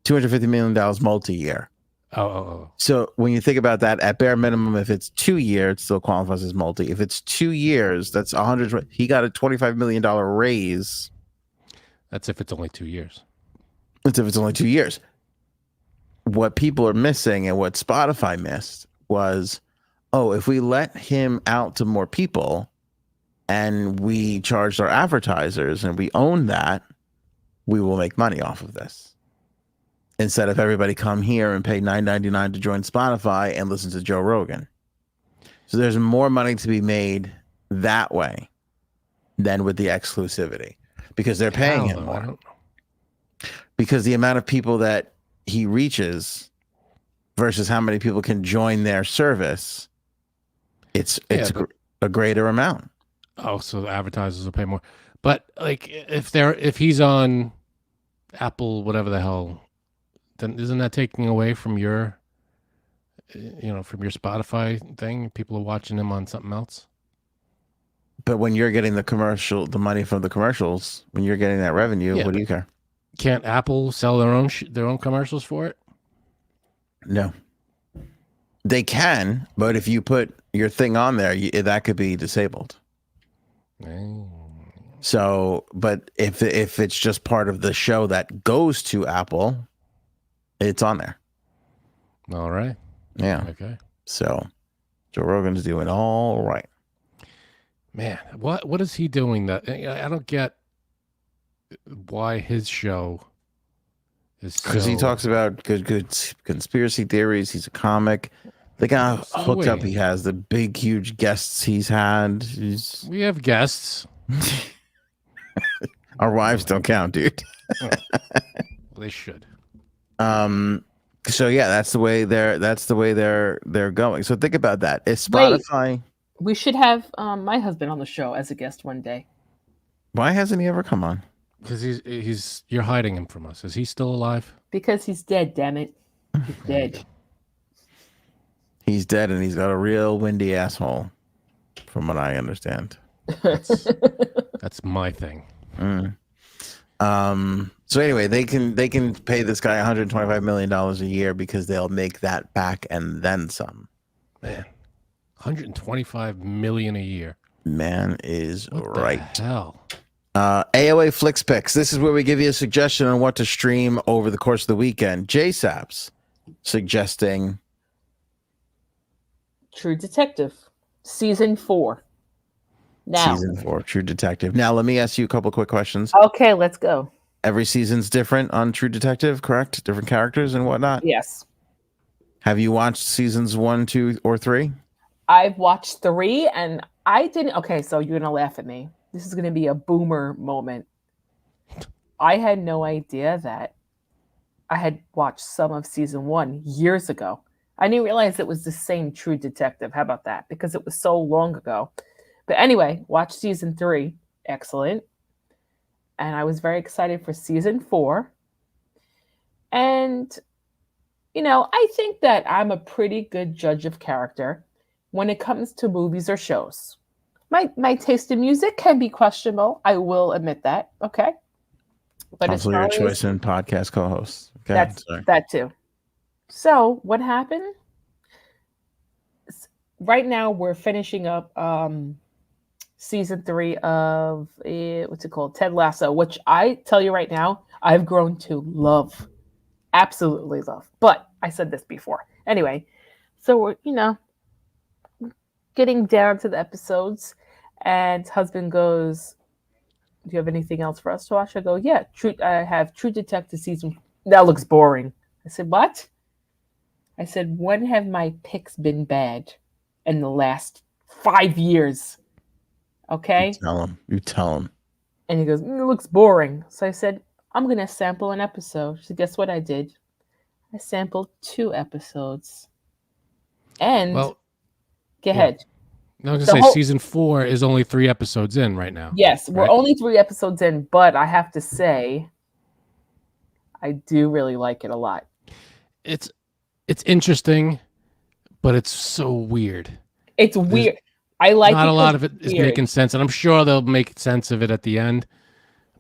$250 million multi-year.
Oh.
So when you think about that, at bare minimum, if it's 2 years, it still qualifies as multi. If it's 2 years, that's 100. He got a $25 million raise.
That's if it's only 2 years.
That's if it's only 2 years. What people are missing and what Spotify missed was, if we let him out to more people and we charge our advertisers and we own that, we will make money off of this. Instead of everybody come here and pay $9.99 to join Spotify and listen to Joe Rogan. So there's more money to be made that way than with the exclusivity because they're paying him
I
more.
don't know.
Because the amount of people that he reaches versus how many people can join their service, it's a greater amount.
Oh, so the advertisers will pay more. But like if he's on Apple, whatever the hell, then isn't that taking away from your from your Spotify thing? People are watching him on something else.
But when you're getting the money from the commercials, when you're getting that revenue,
Yeah,
what do you care?
Can't Apple sell their own commercials for it?
No. They can, but if you put your thing on there, that could be disabled.
Oh.
So, but if it's just part of the show that goes to Apple, it's on there.
All right.
Yeah.
Okay.
So Joe Rogan's doing all right.
Man, what is he doing that I don't get why his show is
Because he talks about good conspiracy theories. He's a comic. Look how hooked up he has. The big, huge guests he's had.
We have guests.
Our wives don't count, dude.
They should.
So yeah, that's the way they're going. So think about that. Is Spotify?
We should have my husband on the show as a guest one day.
Why hasn't he ever come on?
Because you're hiding him from us. Is he still alive?
Because he's dead, damn it. He's dead.
He's dead, and he's got a real windy asshole, from what I understand.
That's my thing.
So anyway, they can pay this guy $125 million a year because they'll make that back and then some.
Man, 125 million a year.
Man is
What
right.
the hell?
AOA Flix Picks. This is where we give you a suggestion on what to stream over the course of the weekend. JSAP's suggesting
True Detective, season 4. Now.
season 4, True Detective. Now, let me ask you a couple quick questions.
Okay, let's go.
Every season's different on True Detective, correct? Different characters and whatnot.
Yes.
Have you watched seasons 1, 2, or 3?
I've watched 3 and I didn't. Okay, so you're going to laugh at me. This is going to be a boomer moment. I had no idea that I had watched some of season 1 years ago. I didn't realize it was the same True Detective. How about that? Because it was so long ago. But anyway, watch season 3. Excellent. And I was very excited for season 4. And, I think that I'm a pretty good judge of character when it comes to movies or shows. My taste in music can be questionable. I will admit that. Okay. But
Also, your choice in podcast co-hosts. Okay.
That too. So what happened? Right now we're finishing up season 3 of what's it called? Ted Lasso, which I tell you right now, I've grown to love. Absolutely love. But I said this before. Anyway, so we're, getting down to the episodes, and husband goes, "Do you have anything else for us to watch?" I go, "Yeah, I have True Detective season." That looks boring. I said, "What?" I said, "When have my picks been bad in the last 5 years?" Okay.
You tell him.
And he goes, "It looks boring." So I said, "I'm going to sample an episode." So guess what I did? I sampled 2 episodes. And go ahead.
I was going to say season 4 is only 3 episodes in right now.
Yes, we're only 3 episodes in, but I have to say, I do really like it a lot.
It's interesting, but it's so weird.
It's weird. I like
not a lot of it is making sense, and I'm sure they'll make sense of it at the end.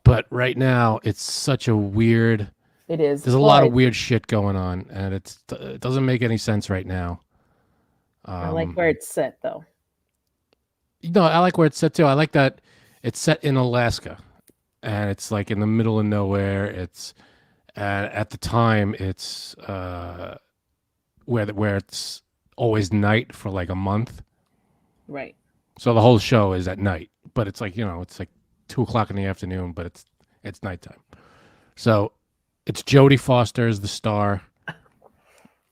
But right now, it's such a weird.
It is.
There's a lot of weird shit going on, and it doesn't make any sense right now.
I like where it's set, though.
No, I like where it's set too. I like that it's set in Alaska, and it's like in the middle of nowhere. It's at the time it's where it's always night for like a month.
Right.
So the whole show is at night, but it's like it's like 2:00 in the afternoon, but it's nighttime. So it's Jodie Foster is the star. I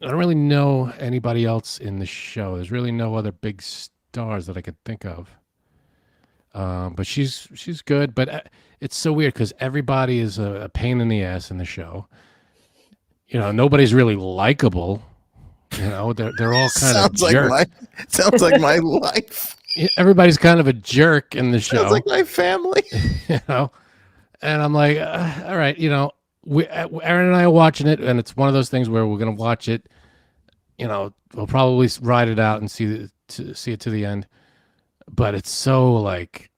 don't really know anybody else in the show. There's really no other big stars that I could think of. But she's good. But it's so weird because everybody is a pain in the ass in the show. Nobody's really likable. They're all kind of jerks.
Sounds like my life.
Everybody's kind of a jerk in the show.
Sounds like my family.
And I'm like, all right, Aaron and I are watching it, and it's one of those things where we're gonna watch it. We'll probably ride it out and see it to the end. But it's so like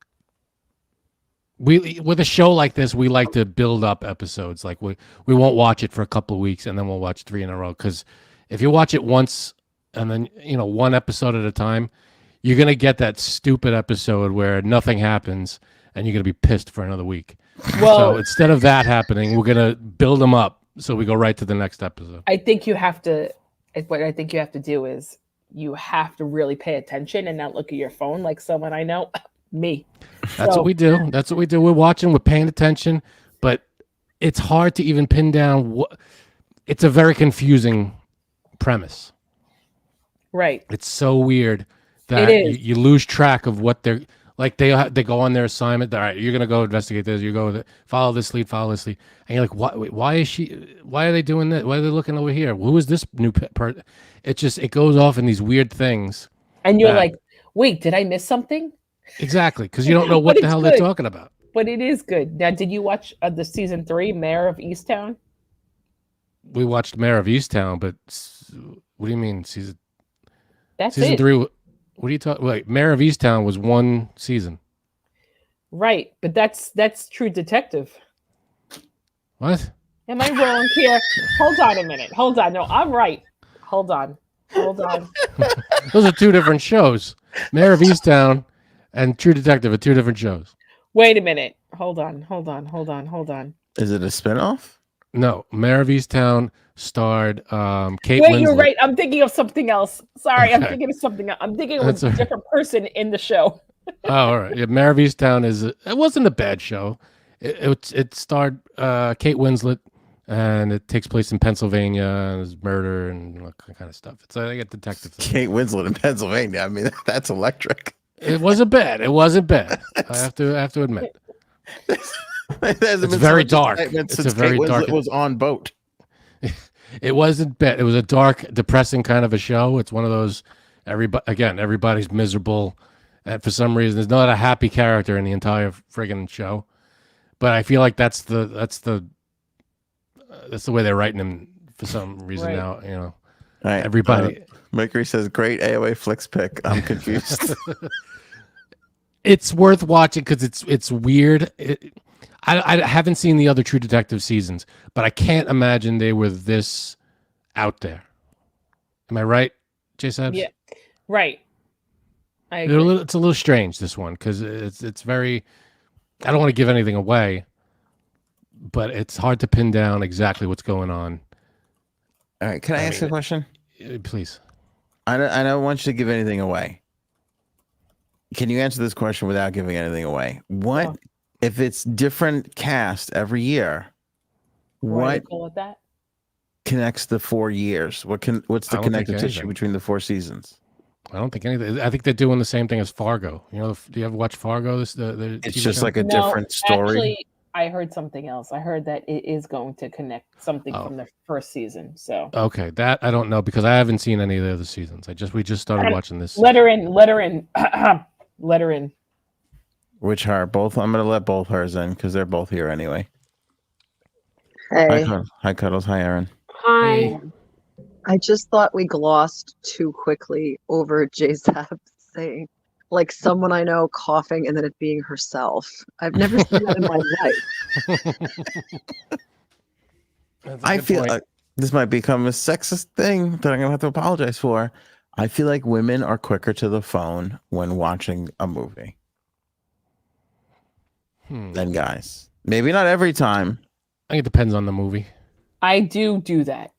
with a show like this, we like to build up episodes. Like we won't watch it for a couple of weeks and then we'll watch 3 in a row. Because if you watch it once and then one episode at a time, you're gonna get that stupid episode where nothing happens and you're gonna be pissed for another week. Well, so instead of that happening, we're gonna build them up so we go right to the next episode.
I think you have to. What I think you have to do is you have to really pay attention and not look at your phone like someone I know. Me.
That's what we do. We're watching. We're paying attention, but it's hard to even pin down what. It's a very confusing premise.
Right.
It's so weird that you lose track of what they're. Like they go on their assignment. All right, you're gonna go investigate this. You go follow this lead, and you're like, why is she? Why are they doing this? Why are they looking over here? Who is this new person? It goes off in these weird things.
And you're like, wait, did I miss something?
Exactly, because you don't know what the hell they're talking about.
but it is good. Now, did you watch the season 3, Mayor of Easttown?
We watched Mayor of Easttown, but what do you mean season
That's
season
it.
3? What are you talking? Wait, Mayor of Easttown was one season.
Right, but that's True Detective.
What?
Am I wrong here? Hold on a minute. Hold on. No, I'm right. Hold on. Hold on.
Those are two different shows. Mayor of Easttown and True Detective are two different shows.
Wait a minute. Hold on. Hold on. Hold on. Hold on.
Is it a spinoff?
No, Mayor of Easttown starred Kate
Wait,
Winslet.
you're right. I'm thinking of something else. Sorry, I'm
Okay.
thinking of something else. I'm thinking of
That's
a
all right.
different person in the show.
Oh, all right. Yeah, Mayor of Easttown it wasn't a bad show. It starred Kate Winslet, and it takes place in Pennsylvania, and there's murder and all that kind of stuff. It's like a detective thing.
Kate Winslet in Pennsylvania. I mean, that's electric.
It wasn't bad. It wasn't bad. I have to admit.
It's
very dark. It's
Since
a very
Kate
dark-
Winslet was on boat.
It wasn't bad. It was a dark, depressing kind of a show. It's one of those everybody's miserable, and for some reason, there's not a happy character in the entire friggin' show. But I feel like that's the way they're writing him for some reason
Right.
now. You know,
All right.
everybody.
Mercury says, "Great AOA flicks pick." I'm confused.
It's worth watching because it's weird. I haven't seen the other True Detective seasons, but I can't imagine they were this out there. Am I right, J. Sabs?
Yeah. Right. I agree.
It's a little strange, this one, because it's very. I don't want to give anything away, but it's hard to pin down exactly what's going on.
All right. Can I ask
mean,
a question?
Please.
I don't want you to give anything away. Can you answer this question without giving anything away? What
Oh.
if it's different cast every year?
Why do
What
they call it that?
connects the 4 years? What's
I
the
don't think
connective tissue
anything.
between the 4 seasons?
I don't think anything. I think they're doing the same thing as Fargo. You know, do you ever watch Fargo? The
It's
TV
just
show?
like a
No,
different story.
Actually, I heard something else. I heard that it is going to connect something
Oh.
from the first season. So
Okay, that I don't know because I haven't seen any of the other seasons. We just started watching this.
let her in. Let her in. Let her in.
Which are both? I'm gonna let both hers in because they're both here anyway.
Hey,
Hi, Cuddles. Hi, Aaron.
Hi.
I just thought we glossed too quickly over J-Zap saying, like someone I know coughing and then it being herself. I've never seen that in my life.
That's a
I
good
feel
point.
like this might become a sexist thing that I'm gonna have to apologize for. I feel like women are quicker to the phone when watching a movie than guys. Maybe not every time.
I think it depends on the movie.
I do that,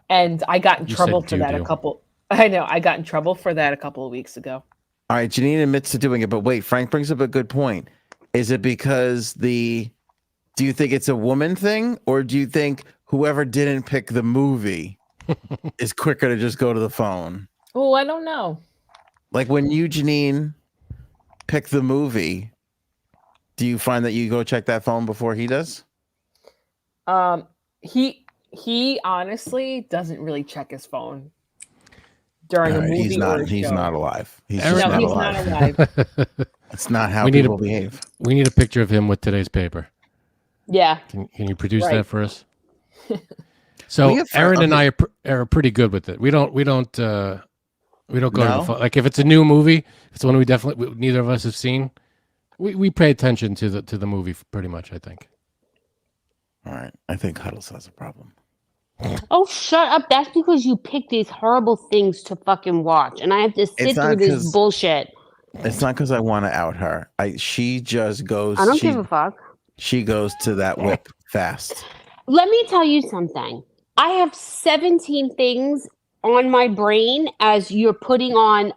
and I got in
You
trouble
said
for that
do.
a couple. I know I got in trouble for that a couple of weeks ago.
All right, Janine admits to doing it, but wait, Frank brings up a good point. Is it because do you think it's a woman thing, or do you think whoever didn't pick the movie is quicker to just go to the phone?
Oh, I don't know.
Like when you, Janine, pick the movie, do you find that you go check that phone before he does?
He honestly doesn't really check his phone during
All
a
right,
movie.
he's
or
not.
a
He's
show.
not alive. He's
Aaron-
just
No,
not
he's
alive.
not alive.
That's not how
We need
people
a-
behave.
We need a picture of him with today's paper.
Yeah.
Can you produce
Right.
that for us? So
We have-
Aaron and
okay.
I are pretty good with it. We don't go to
No?
the phone. Like if it's a new movie, if it's one neither of us have seen, we pay attention to the movie pretty much. I think.
All right, I think Huddles has a problem.
Oh, shut up. That's because you pick these horrible things to fucking watch. And I have to sit
It's not
through this
'cause-
bullshit.
It's not because I want to out her. She just goes.
I don't give a fuck.
She goes to that whip fast.
Let me tell you something. I have 17 things on my brain as you're putting on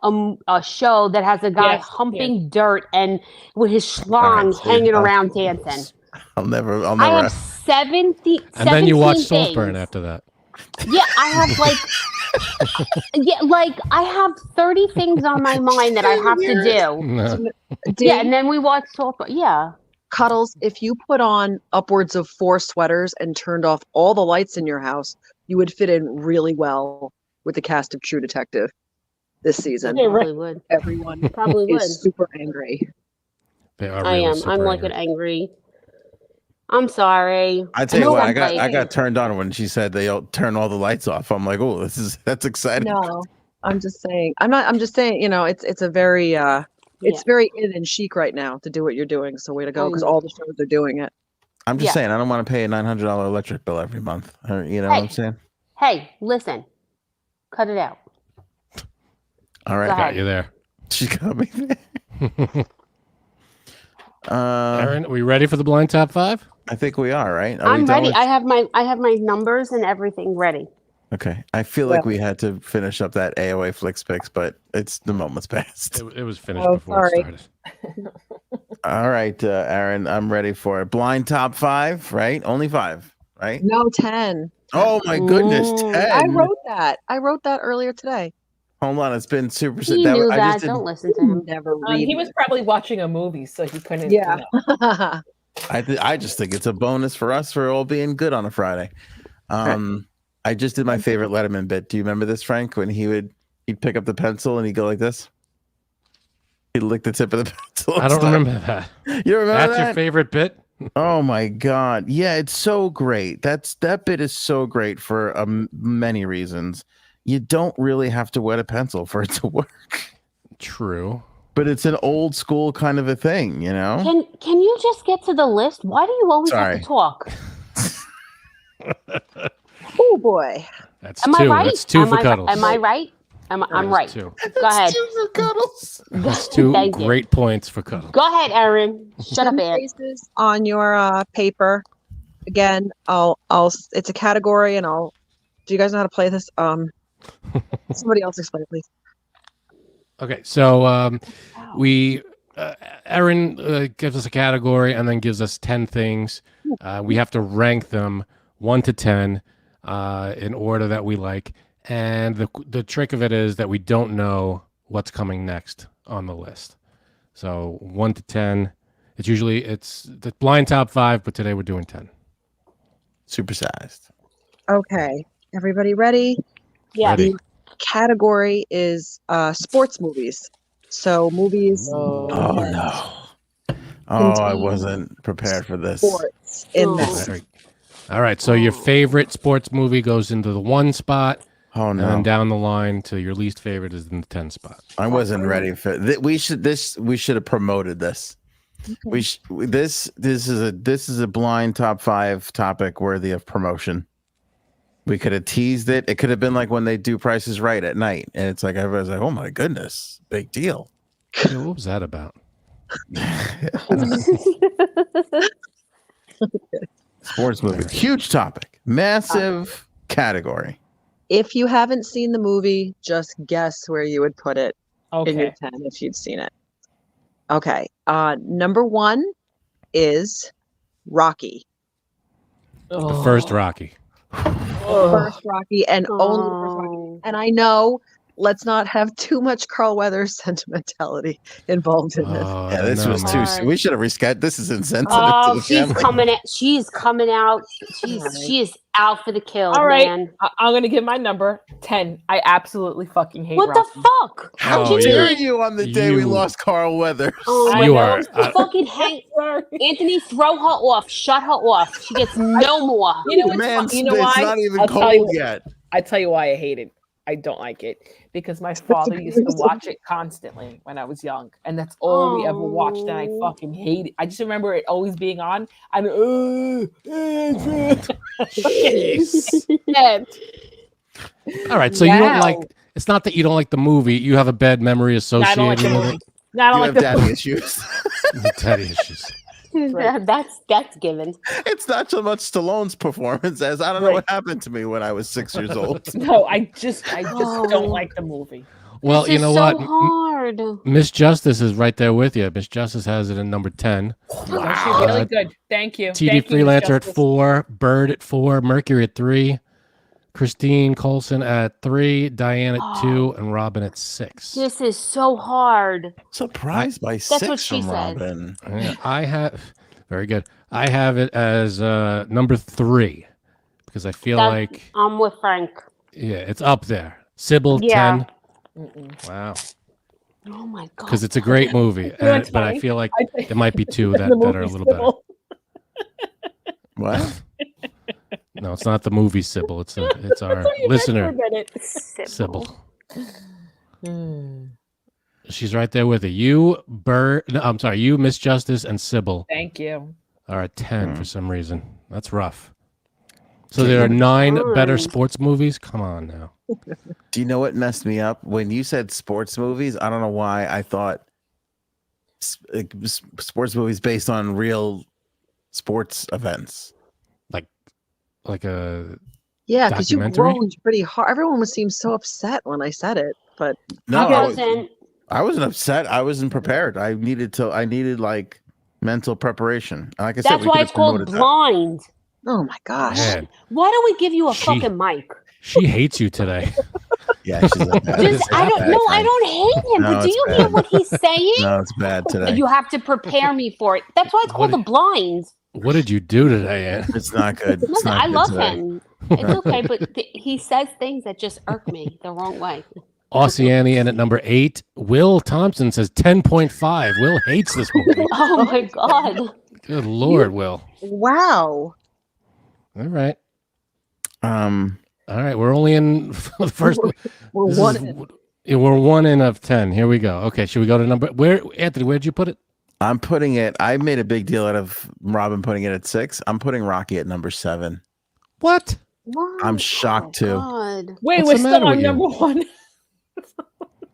a show that has a guy
Yes,
humping dirt and with his
All right,
schlong
see,
hanging
I'll-
around dancing.
I'll never.
I have 70,
And then you watch
17
Saltburn
things.
after that.
Yeah, I have I have 30 things on my mind that I have to do.
No.
Yeah, and then we watch Saltburn. Yeah.
Cuddles, if you put on upwards of 4 sweaters and turned off all the lights in your house, you would fit in really well with the cast of True Detective this season.
Yeah, right.
Probably would.
Everyone
Probably would.
is super angry.
They are
I
really
am.
super
I'm like
angry.
an angry. I'm sorry.
I tell you
know
what,
I'm
I
like-
got turned on when she said they'll turn all the lights off. I'm like, oh, that's exciting.
No, I'm just saying. I'm just saying. It's a very it's very in and chic right now to do what you're doing. So way to go, because all the shows are doing it.
I'm just
Yeah.
saying, I don't want to pay a $900 electric bill every month. You know what I'm saying?
Hey, listen. Cut it out.
All right,
Go ahead.
Got you there.
she got me there.
Aaron, are we ready for the blind top 5?
I think we are, right? Are we
I'm
done
ready.
with-
I have my numbers and everything ready.
Okay. I feel like we had to finish up that AOA Flix picks, but it's the moment's passed.
It was finished
Oh,
before it
sorry.
started.
All right, Aaron, I'm ready for it. Blind top 5, right? Only 5, right?
No, 10.
Oh my goodness,
Mm.
10.
I wrote that. I wrote that earlier today.
Hold on, it's been super.
He knew
I
that.
just did,
Don't listen to him.
Never read.
He was probably watching a movie, so he couldn't.
Yeah.
I just think it's a bonus for us for all being good on a Friday. I just did my favorite Letterman bit. Do you remember this, Frank? When he'd pick up the pencil and he'd go like this. He'd lick the tip of the pencil.
I don't remember that.
You remember
That's
that?
your favorite bit?
Oh my god, yeah, it's so great. That bit is so great for many reasons. You don't really have to wet a pencil for it to work,
True.
but it's an old school kind of a thing, you know.
Can you just get to the list? Why do you always have
Sorry.
to talk?
Oh boy.
That's
Am
2.
I right?
That's 2 for Cuddles.
Am I right? I'm
That is
right.
2.
Go ahead.
That's 2
Thank you.
great points for Cuddles.
Go ahead, Aaron. Shut up,
10
Aaron.
spaces on your paper. Again, it's a category, and do you guys know how to play this? Somebody else explain it, please.
Okay, so we Aaron gives us a category and then gives us 10 things. We have to rank them 1 to 10 in order that we like. And the trick of it is that we don't know what's coming next on the list. So 1 to 10. It's the blind top 5, but today we're doing 10.
Supersized.
Okay, everybody ready?
Yeah.
Ready.
Category is sports movies. So movies.
Oh no. Oh, I wasn't prepared for this.
Sports in
Oh.
that.
All right, so your favorite sports movie goes into the 1 spot,
Oh
and
no.
then down the line to your least favorite is in the 10 spot.
I wasn't ready for we should have promoted this. This is a blind top 5 topic worthy of promotion. We could have teased it. It could have been like when they do Prices Right at night, and it's like everybody's like, "Oh my goodness, big deal."
Yeah, what was that about?
Sports movie, huge topic, massive category.
If you haven't seen the movie, just guess where you would put it in your
Okay.
10 if you'd seen it. Okay. Number 1 is Rocky.
The first Rocky.
First Rocky and only the first Rocky.
Oh.
And I know, let's not have too much Carl Weathers sentimentality involved in this.
Oh,
Yeah, this
no,
was
man.
too. We should have rescheduled. This is insensitive to
Oh,
the
she's
family.
coming out. She's coming out. She is out for the kill,
All right.
man.
I'm gonna give my number 10. I absolutely fucking hate
What
Rocky.
the fuck?
How
Oh,
dare
yeah.
you on the day we
You-
lost Carl Weathers?
Oh
I
my
You
God.
are-
Fucking hang.
Sorry.
Anthony, throw her off. Shut her off. She gets no more.
You know what's
Man,
you know
it's
why?
not even
I'll tell you
cold yet.
I tell you why I hate it. I don't like it because my father used to watch it constantly when I was young, and that's all we ever watched. And I
Oh.
fucking hate it. I just remember it always being on. I'm and
All right, so you don't
Wow.
like. It's not that you don't like the movie. You have a bad memory
I
associated
don't like the
with
movie. No, I don't
You
like
have
the
daddy
movie.
issues.
it. Daddy issues.
That's given.
It's not so much Stallone's performance as I don't know
Right.
what happened to me when I was 6 years old.
No, I just
Oh.
don't like the movie.
Well,
This
you
is
know
so
what?
hard.
Miss Justice is right there with you. Miss Justice has it in number 10.
Wow. She's really good. Thank you.
TD
Thank you, Miss
Freelancer at
Justice.
4, Bird at 4, Mercury at 3, Christine Colson at 3, Diane at 2, and Robin at 6.
This is so hard.
Surprised by
what
6
she
from
said.
Robin.
Yeah, I have very good. I have it as number 3 because I feel
That-
like
I'm with Frank.
it's up there. Sybil
Yeah.
10. Wow.
Oh my god!
because it's a great movie.
know what's
But I
funny?
feel like
I think
there might be two
the
that are a
movie
little better.
Sybil.
What?
No, it's not the movie Sybil. It's our
That's what you meant for a
listener
minute.
Sybil.
Hmm.
She's right there with it. You, no, I'm sorry. You, Miss Justice, and Sybil
Thank you.
are at 10 for some reason. That's rough. So there are 9 better
Darn.
sports movies. Come on now.
Do you know what messed me up when you said sports movies? I don't know why I thought sports movies based on real sports events.
Like a
Yeah, because you
Documentary?
groaned pretty hard. Everyone seemed so upset when I said it, but
No,
I wasn't.
I wasn't upset. I wasn't prepared. I needed like mental preparation. Like I said,
That's
we
why
could
it's
have
called
promoted that.
blind.
oh my gosh.
man.
Why don't we give you a
She-
fucking mic?
She hates you today.
Yeah, she's like that.
Just,
It's
I don't
bad,
know. I
Frank.
don't hate him,
No,
but do
it's
you
bad.
hear what he's saying?
No, it's bad today.
You have to prepare me for it. That's why it's called
What-
the blind.
What did you do today, Ann?
It's not good. It's
Listen,
not
I
good
love
today.
him. It's okay, but he says things that just irk me the wrong way.
Aussie Annie, and at number 8, Will Thompson says 10.5. Will hates this movie.
Oh my god!
Good Lord, Will.
Wow.
All right.
Um,
All right. We're only in for the first.
We're
this
one
is-
in.
yeah, we're 1 in of 10. Here we go. Okay. Should we go to number? Anthony? Where'd you put it?
I'm putting it. I made a big deal out of Robin putting it at 6. I'm putting Rocky at number 7.
What?
I'm shocked too.
God.
Wait,
What's
we're
the matter
still on
with you?
number 1.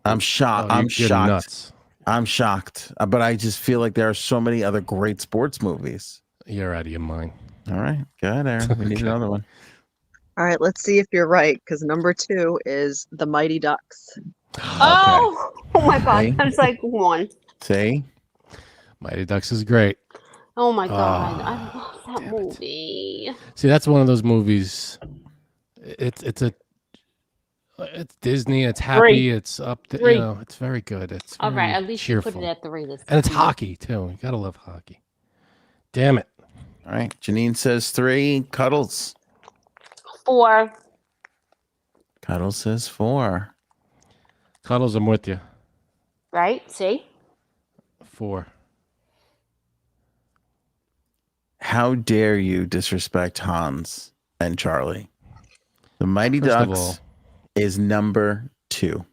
I'm shocked.
Oh,
I'm
you're
shocked.
nuts.
I'm shocked. But I just feel like there are so many other great sports movies.
You're out of your mind.
All right, good, Aaron. We need
Okay.
another one.
All right, let's see if you're right, because number 2 is The Mighty Ducks.
Oh, oh my god!
Okay.
I was like one.
See,
Mighty Ducks is great.
Oh my god!
Oh,
I love that
damn it.
movie.
See, that's one of those movies. It's Disney. It's happy.
3.
It's up. To,
3.
it's very good. It's
All right,
very
at least
cheerful.
you put it at 3 this time.
And it's hockey too. You gotta love hockey. Damn it.
all right. Janine says 3. Cuddles.
4.
Cuddles says 4.
Cuddles, I'm with you.
Right? See?
4.
How dare you disrespect Hans and Charlie? The Mighty
First of
Ducks
all,
is number 2.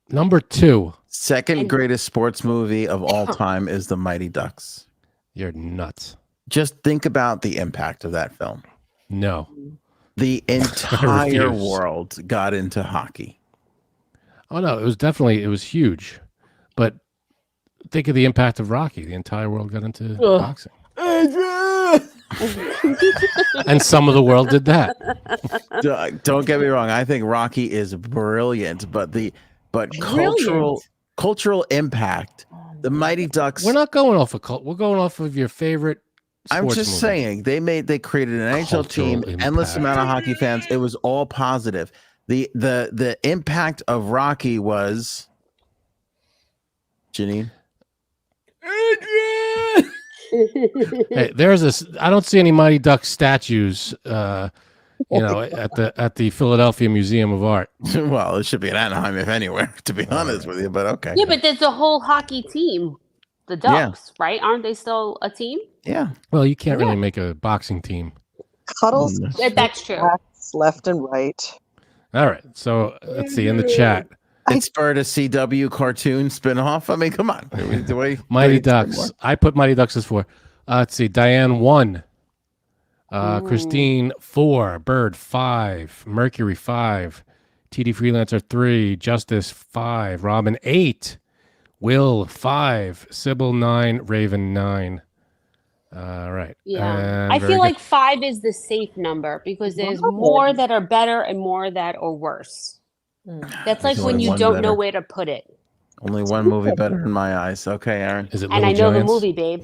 number 2.
Second
And-
greatest sports movie of all time is The Mighty Ducks.
You're nuts.
Just think about the impact of that film.
No.
The entire
refuse.
world got into hockey.
Oh no, it was huge. But think of the impact of Rocky. The entire world got into
Ugh.
boxing. And some of the world did that.
Don't get me wrong. I think Rocky is brilliant, but cultural impact. The Mighty Ducks.
We're not going off of cult. We're going off of your favorite
I'm
sports
just
movie.
saying they created an NHL team,
Cultural
endless
impact.
amount of hockey fans. It was all positive. The impact of Rocky was Janine.
Hey, I don't see any Mighty Duck statues at the Philadelphia Museum of Art.
Well, it should be in Anaheim, if anywhere, to be honest with you. But okay.
Yeah, but there's a whole hockey team. The
Yeah.
Ducks, right? Aren't they still a team?
Yeah.
Well, you can't really
Yeah.
make a boxing team.
Cuddles
That's true.
backs left and right.
All right. So let's see in the chat.
It spurred a CW cartoon spinoff. I mean, come on.
Mighty Ducks. I put Mighty Ducks as 4. Let's see. Diane 1. Christine 4. Bird 5. Mercury 5. TD Freelancer 3. Justice 5. Robin 8. Will 5. Sybil 9. Raven 9. All right.
Yeah.
And
I
very
feel
good.
like 5 is the safe number because there's
Wow.
more that are better and more that are worse. That's like
There's
when
only
you
one
don't
better.
know where to put it.
Only one movie better in my eyes. Okay, Aaron.
Is it
And I
Little
know
Giants?
the movie, babe.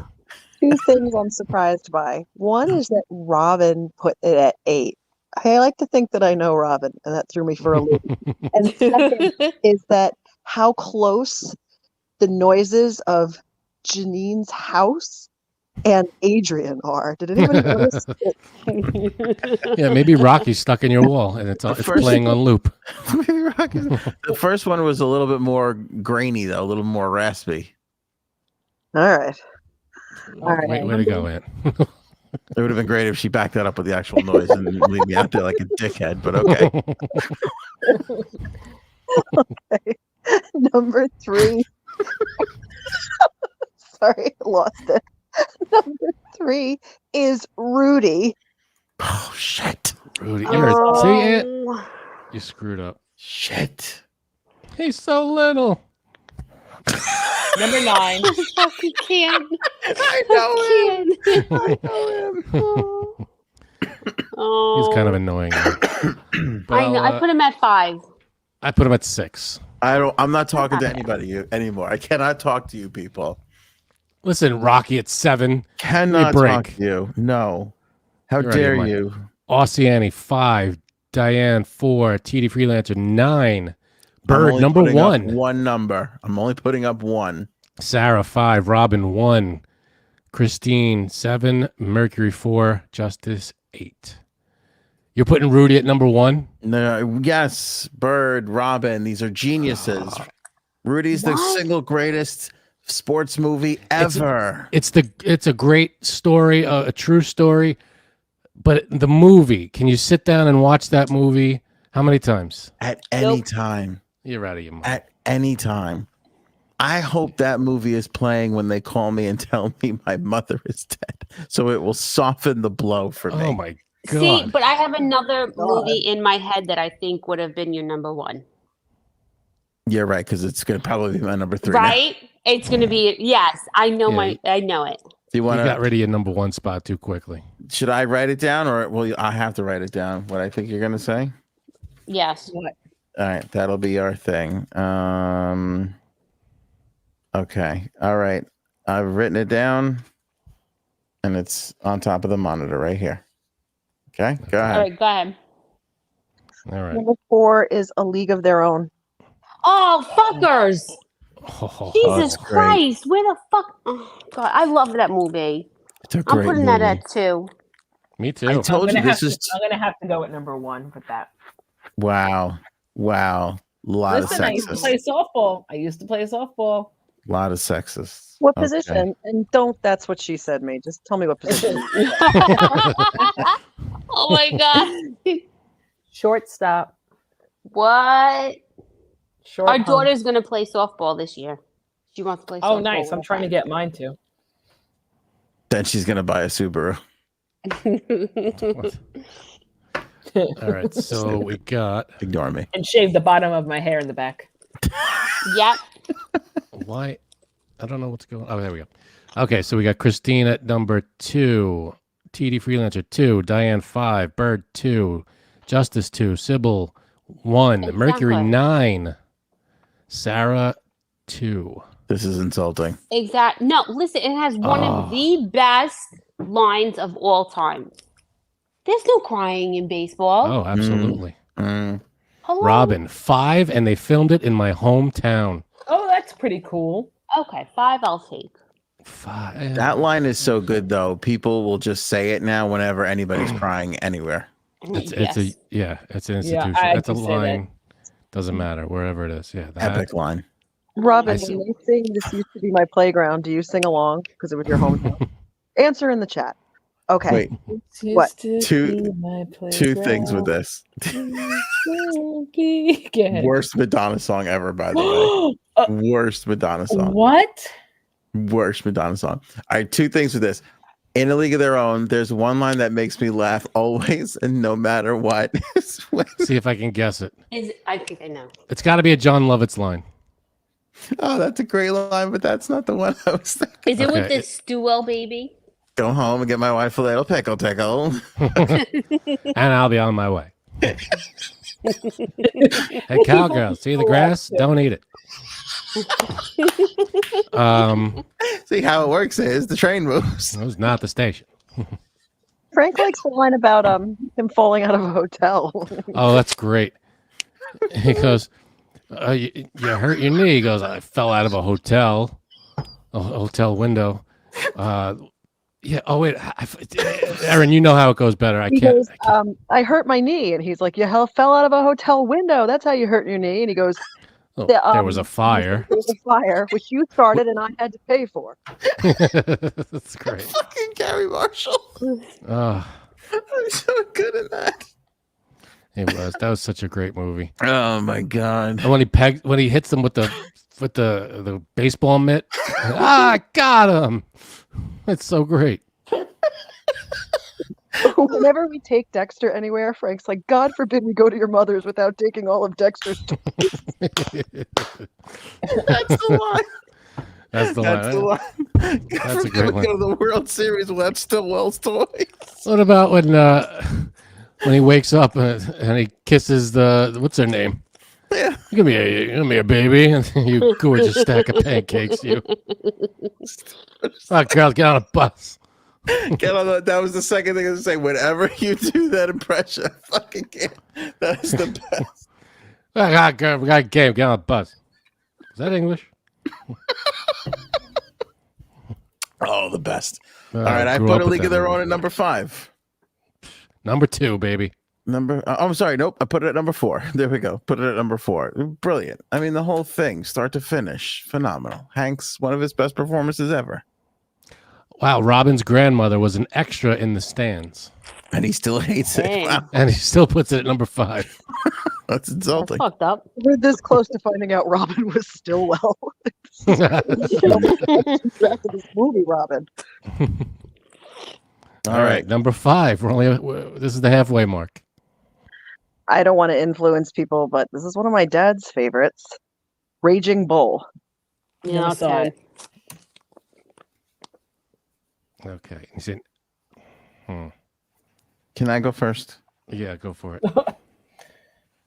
2 things I'm surprised by. One is that Robin put it at 8. I like to think that I know Robin, and that threw me for a loop. And the second is that how close the noises of Janine's house and Adrian are. Did anybody notice?
Yeah, maybe Rocky's stuck in your wall and it's
first-
playing on loop.
Maybe the first one was a little bit more grainy, though, a little more raspy.
All right. All right.
Way to go, Ant.
It would have been great if she backed that up with the actual noise and didn't leave me out there like a dickhead, but okay.
Number 3. Sorry, I lost it. Number 3 is Rudy.
Oh, shit.
Rudy, see, Ant?
Oh,
You screwed up.
Shit.
He's so little.
Number 9.
I fucking can't.
I know him.
I
know him.
Oh,
He's kind of annoying. But
I know. I put him at 5.
I put him at 6.
I'm not talking to anybody anymore. I cannot talk to you people.
Listen, Rocky at 7.
Cannot
break.
talk to you. No. How
You're out of your
dare
mind.
you?
Oceani 5. Diane 4. TD Freelancer 9.
I'm
Bird
only
number
putting up
1.
One number. I'm only putting up 1.
Sarah 5. Robin 1. Christine 7. Mercury 4. Justice 8. You're putting Rudy at number 1?
No, yes, Bird, Robin, these are geniuses. Rudy's the
What?
single greatest sports movie ever.
It's a great story, a true story. But the movie, can you sit down and watch that movie? How many times?
At any time.
You're out of your mind.
At any time. I hope that movie is playing when they call me and tell me my mother is dead. So it will soften the blow for me.
Oh my God.
See, but I have another movie in my head that I think would have been your number 1.
You're right, because it's going to probably be my number 3. now.
Right? It's going to be, yes, I know
Yeah.
I know it.
Do you
You
want
got
to?
rid of your number 1 spot too quickly.
Should I write it down, or will I have to write it down? What I think you're going to say?
Yes.
What?
All right, that'll be our thing. Okay. All right. I've written it down and it's on top of the monitor right here. Okay. Go
All
ahead.
right, go ahead.
All right.
Number 4 is A League of Their Own.
Oh, fuckers.
Oh,
Jesus
that's great.
Christ. Where the fuck? Oh, God, I love that movie.
It's a
I'm
great
putting
movie.
that at 2.
me too.
I told you
I'm
this is
gonna have to go at number 1 with that.
wow. A lot
Listen, I used to
of
play
sexist.
softball.
A lot of sexist.
What
Okay.
position? And don't, that's what she said me. Just tell me what position.
Oh my God.
Shortstop.
What?
Short
Our
hump.
daughter's going to play softball this year. She wants to play softball.
Oh, nice.
with
I'm
her
trying to get mine too.
Then she's gonna buy a Subaru.
friends.
All right. So we got
Ignore me.
And shave the bottom of my hair in the back.
Yep.
why? I don't know what's going on. Oh, there we go. Okay. So we got Christine at number 2. TD Freelancer 2. Diane 5. Bird 2. Justice 2. Sybil 1. Mercury
Exactly.
9. Sarah 2.
This is insulting.
Exactly. No, listen, it has one
Oh.
of the best lines of all time. There's no crying in baseball.
Oh, absolutely.
Mm.
Hello?
Robin 5, and they filmed it in my hometown.
Oh, that's pretty cool.
Okay, 5 I'll take.
5.
That line is so good though. People will just say it now whenever anybody's crying anywhere.
It's
Yes.
an institution.
I
That's a
can say that.
line. Doesn't matter wherever it is. Yeah, that,
Epic line.
Robin,
I see.
when they sing "This Used to Be My Playground," do you sing along because it was your hometown? Answer in the chat. Okay.
Wait,
What?
two things with this. Worst Madonna song ever, by the way. Worst Madonna song.
What?
Worst Madonna song. All right, two things with this. In A League of Their Own, there's one line that makes me laugh always and no matter what.
See if I can guess it.
I think I know.
It's got to be a John Lovitz line.
Oh, that's a great line, but that's not the one I was thinking.
Is it with
Okay.
the Stewell baby?
Go home and get my wife a little pickle tickle.
And I'll be on my way. Hey, cowgirl, see the grass? Don't eat it.
See how it works is the train moves.
It was not the station.
Frank likes the line about him falling out of a hotel.
Oh, that's great. He goes, you hurt your knee. He goes, I fell out of a hotel window. Yeah. Oh wait, Aaron, you know how it goes better.
He goes, I hurt my knee, and he's like, you fell out of a hotel window. That's how you hurt your knee. And he goes,
Oh, there was a fire.
There was a fire, which you started, and I had to pay for.
That's great.
Fucking Gary Marshall.
Oh,
I'm so good at that.
it was. That was such a great movie.
Oh my god.
And when he hits them with the baseball mitt, I got him. That's so great.
Whenever we take Dexter anywhere, Frank's like, God forbid we go to your mother's without taking all of Dexter's toys.
That's the line.
That's the
That's the
line.
line.
That's a great one.
Go to the World Series without Stillwell's toys.
What about when he wakes up and he kisses what's her name?
Yeah.
Give me a baby, and you gorgeous stack of pancakes. You. Oh, girl, get on a bus.
Get on that was the second thing I was saying. Whenever you do that impression, I fucking can't. That is the best.
Girl, we got a game. Get on a bus. Is that English?
Oh, the best. All right, I put A League of Their Own at number 5.
Number 2, baby.
I'm sorry. Nope. I put it at number 4. There we go. Put it at number 4. Brilliant. I mean, the whole thing, start to finish, phenomenal. Hank's one of his best performances ever.
Wow, Robin's grandmother was an extra in the stands.
And he still hates it.
Dang.
Wow.
And he still puts it at number 5.
That's insulting.
That's fucked up.
We're this close to finding out Robin was Stillwell. After this movie, Robin.
All right, number 5. This is the halfway mark.
I don't want to influence people, but this is one of my dad's favorites. Raging Bull.
Yeah,
Never saw
okay.
it.
Okay. He said,
Can I go first?
yeah, go for it.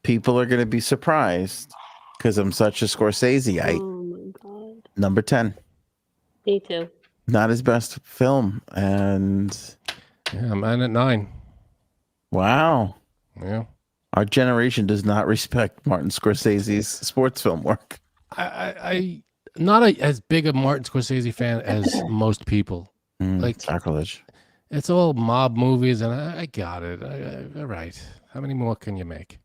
People are going to be surprised because I'm such a Scorsese-ite.
Oh my god.
Number 10.
Me too.
Not his best film. And
Yeah, I'm at 9.
wow.
Yeah.
Our generation does not respect Martin Scorsese's sports film work.
I'm not as big a Martin Scorsese fan as most people. Like-
Sacrilege.
It's all mob movies, and I got it. All right. How many more can you make?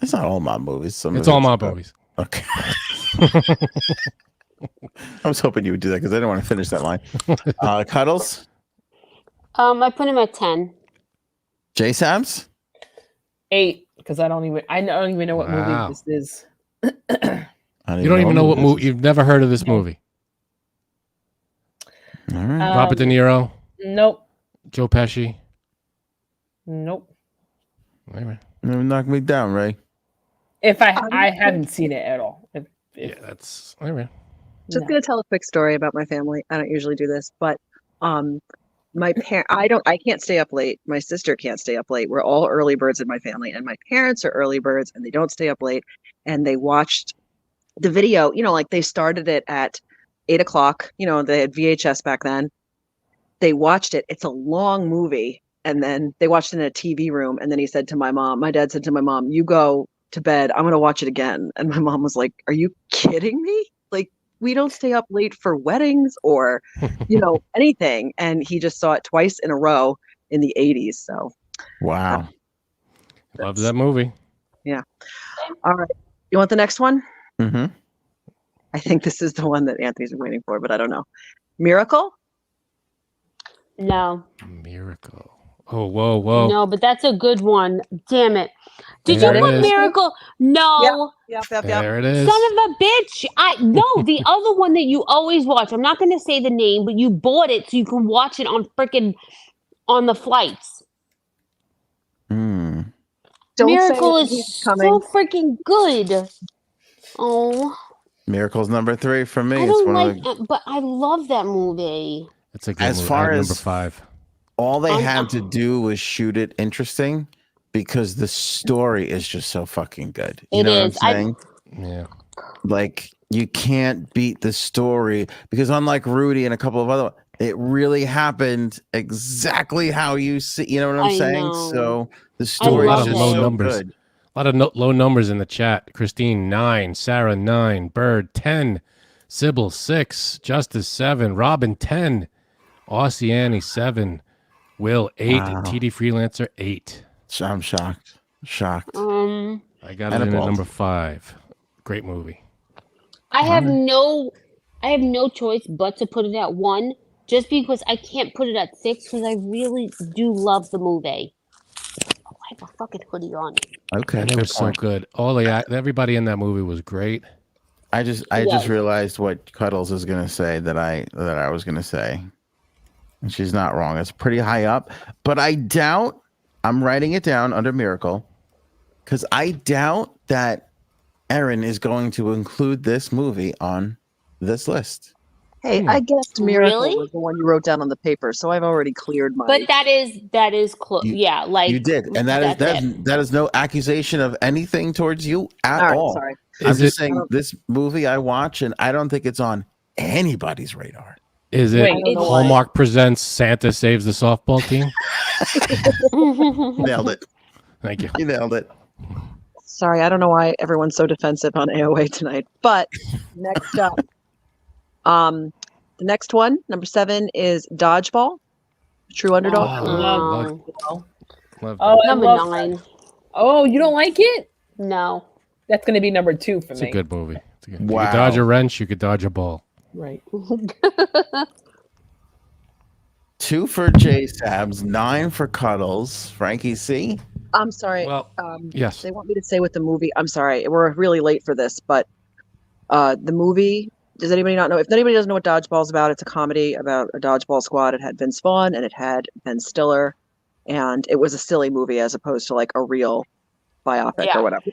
It's not all mob movies.
It's all mob movies.
Okay. I was hoping you would do that because I didn't want to finish that line. Cuddles?
I put him at 10.
J Sams?
8, because I don't even know what
Wow.
movie this is.
You don't even know what movie. You've never heard of this movie.
All right.
Robert De Niro,
Nope.
Joe Pesci.
Nope.
Anyway.
Knock me down, Ray.
If I haven't seen it at all. If,
Yeah, that's anyway.
Just gonna tell a quick story about my family. I don't usually do this, but my I can't stay up late. My sister can't stay up late. We're all early birds in my family, and my parents are early birds and they don't stay up late. And they watched the video, like they started it at 8:00, they had VHS back then. They watched it. It's a long movie. And then they watched it in a TV room. And then my dad said to my mom, you go to bed. I'm going to watch it again. And my mom was like, are you kidding me? Like, we don't stay up late for weddings or, anything. And he just saw it twice in a row in the 80s. So,
Wow.
Loves that movie.
yeah. All right. You want the next one?
Mm-hmm.
I think this is the one that Anthony's been waiting for, but I don't know. Miracle?
No.
Miracle. Oh, whoa.
No, but that's a good one. Damn it. Did
There
you
it
put
is.
Miracle? No.
Yep.
There it is.
Son of a bitch. No, the other one that you always watch. I'm not going to say the name, but you bought it so you can watch it on the flights.
Mm.
Don't
Miracle
say
is
he's coming.
so freaking good. Oh,
Miracle's number 3 for me.
I
It's
don't
one
like
of the,
it, but I love that movie.
It's a good
As
movie.
far
I have
as-
number 5.
all they had to do was shoot it interesting because the story is just so fucking good. You
It
know
is.
what I'm saying?
Yeah.
Like, you can't beat the story because unlike Rudy and a couple of other, it really happened exactly how you see. You know what I'm
I
saying?
know.
So the story
love
is just
it. Low
so
numbers.
good.
A lot of low numbers in the chat. Christine, 9. Sarah, 9. Bird, 10. Sybil, 6. Justice, 7. Robin, 10. Aussie Annie 7, Will 8,
Wow.
TD Freelancer 8.
I'm shocked. Shocked.
I got it in at number 5. Great movie.
I have no choice but to put it at 1, just because I can't put it at 6 because I really do love the movie. Oh, I have a fucking hoodie on.
Okay,
And it
good
was so
point.
good. Everybody in that movie was great.
I just
Yes.
realized what Cuddles is gonna say that I was gonna say. And she's not wrong. It's pretty high up, but I doubt I'm writing it down under Miracle because I doubt that Erin is going to include this movie on this list.
Hey, I guessed Miracle
Really?
was the one you wrote down on the paper, so I've already cleared my.
But that is close. Yeah, like
You did, and
that's
that is no accusation of anything towards you at
All right,
all.
sorry.
I'm
Is
just
it-
saying this movie I watch, and I don't think it's on anybody's radar.
Is it
Wait,
it's-
Hallmark presents Santa Saves the Softball Team?
Nailed it.
Thank you.
You nailed it.
Sorry, I don't know why everyone's so defensive on AOA tonight. But next up, the next one, number 7, is Dodgeball, True Underdog.
Oh,
No.
Love
Oh, I
Number
love
9.
that. Oh, you don't like it?
No.
That's going to be number 2 for
It's
me.
a good movie. You
Wow.
could dodge a wrench, you could dodge a ball.
Right.
2 for J Sabs, 9 for Cuddles. Frankie C.
I'm sorry.
Well, yes.
They want me to say what the movie. I'm sorry, we're really late for this, but the movie. Does anybody not know? If anybody doesn't know what Dodgeball's about, it's a comedy about a dodgeball squad. It had Vince Vaughn and it had Ben Stiller, and it was a silly movie as opposed to like a real biopic
Yeah.
or whatever.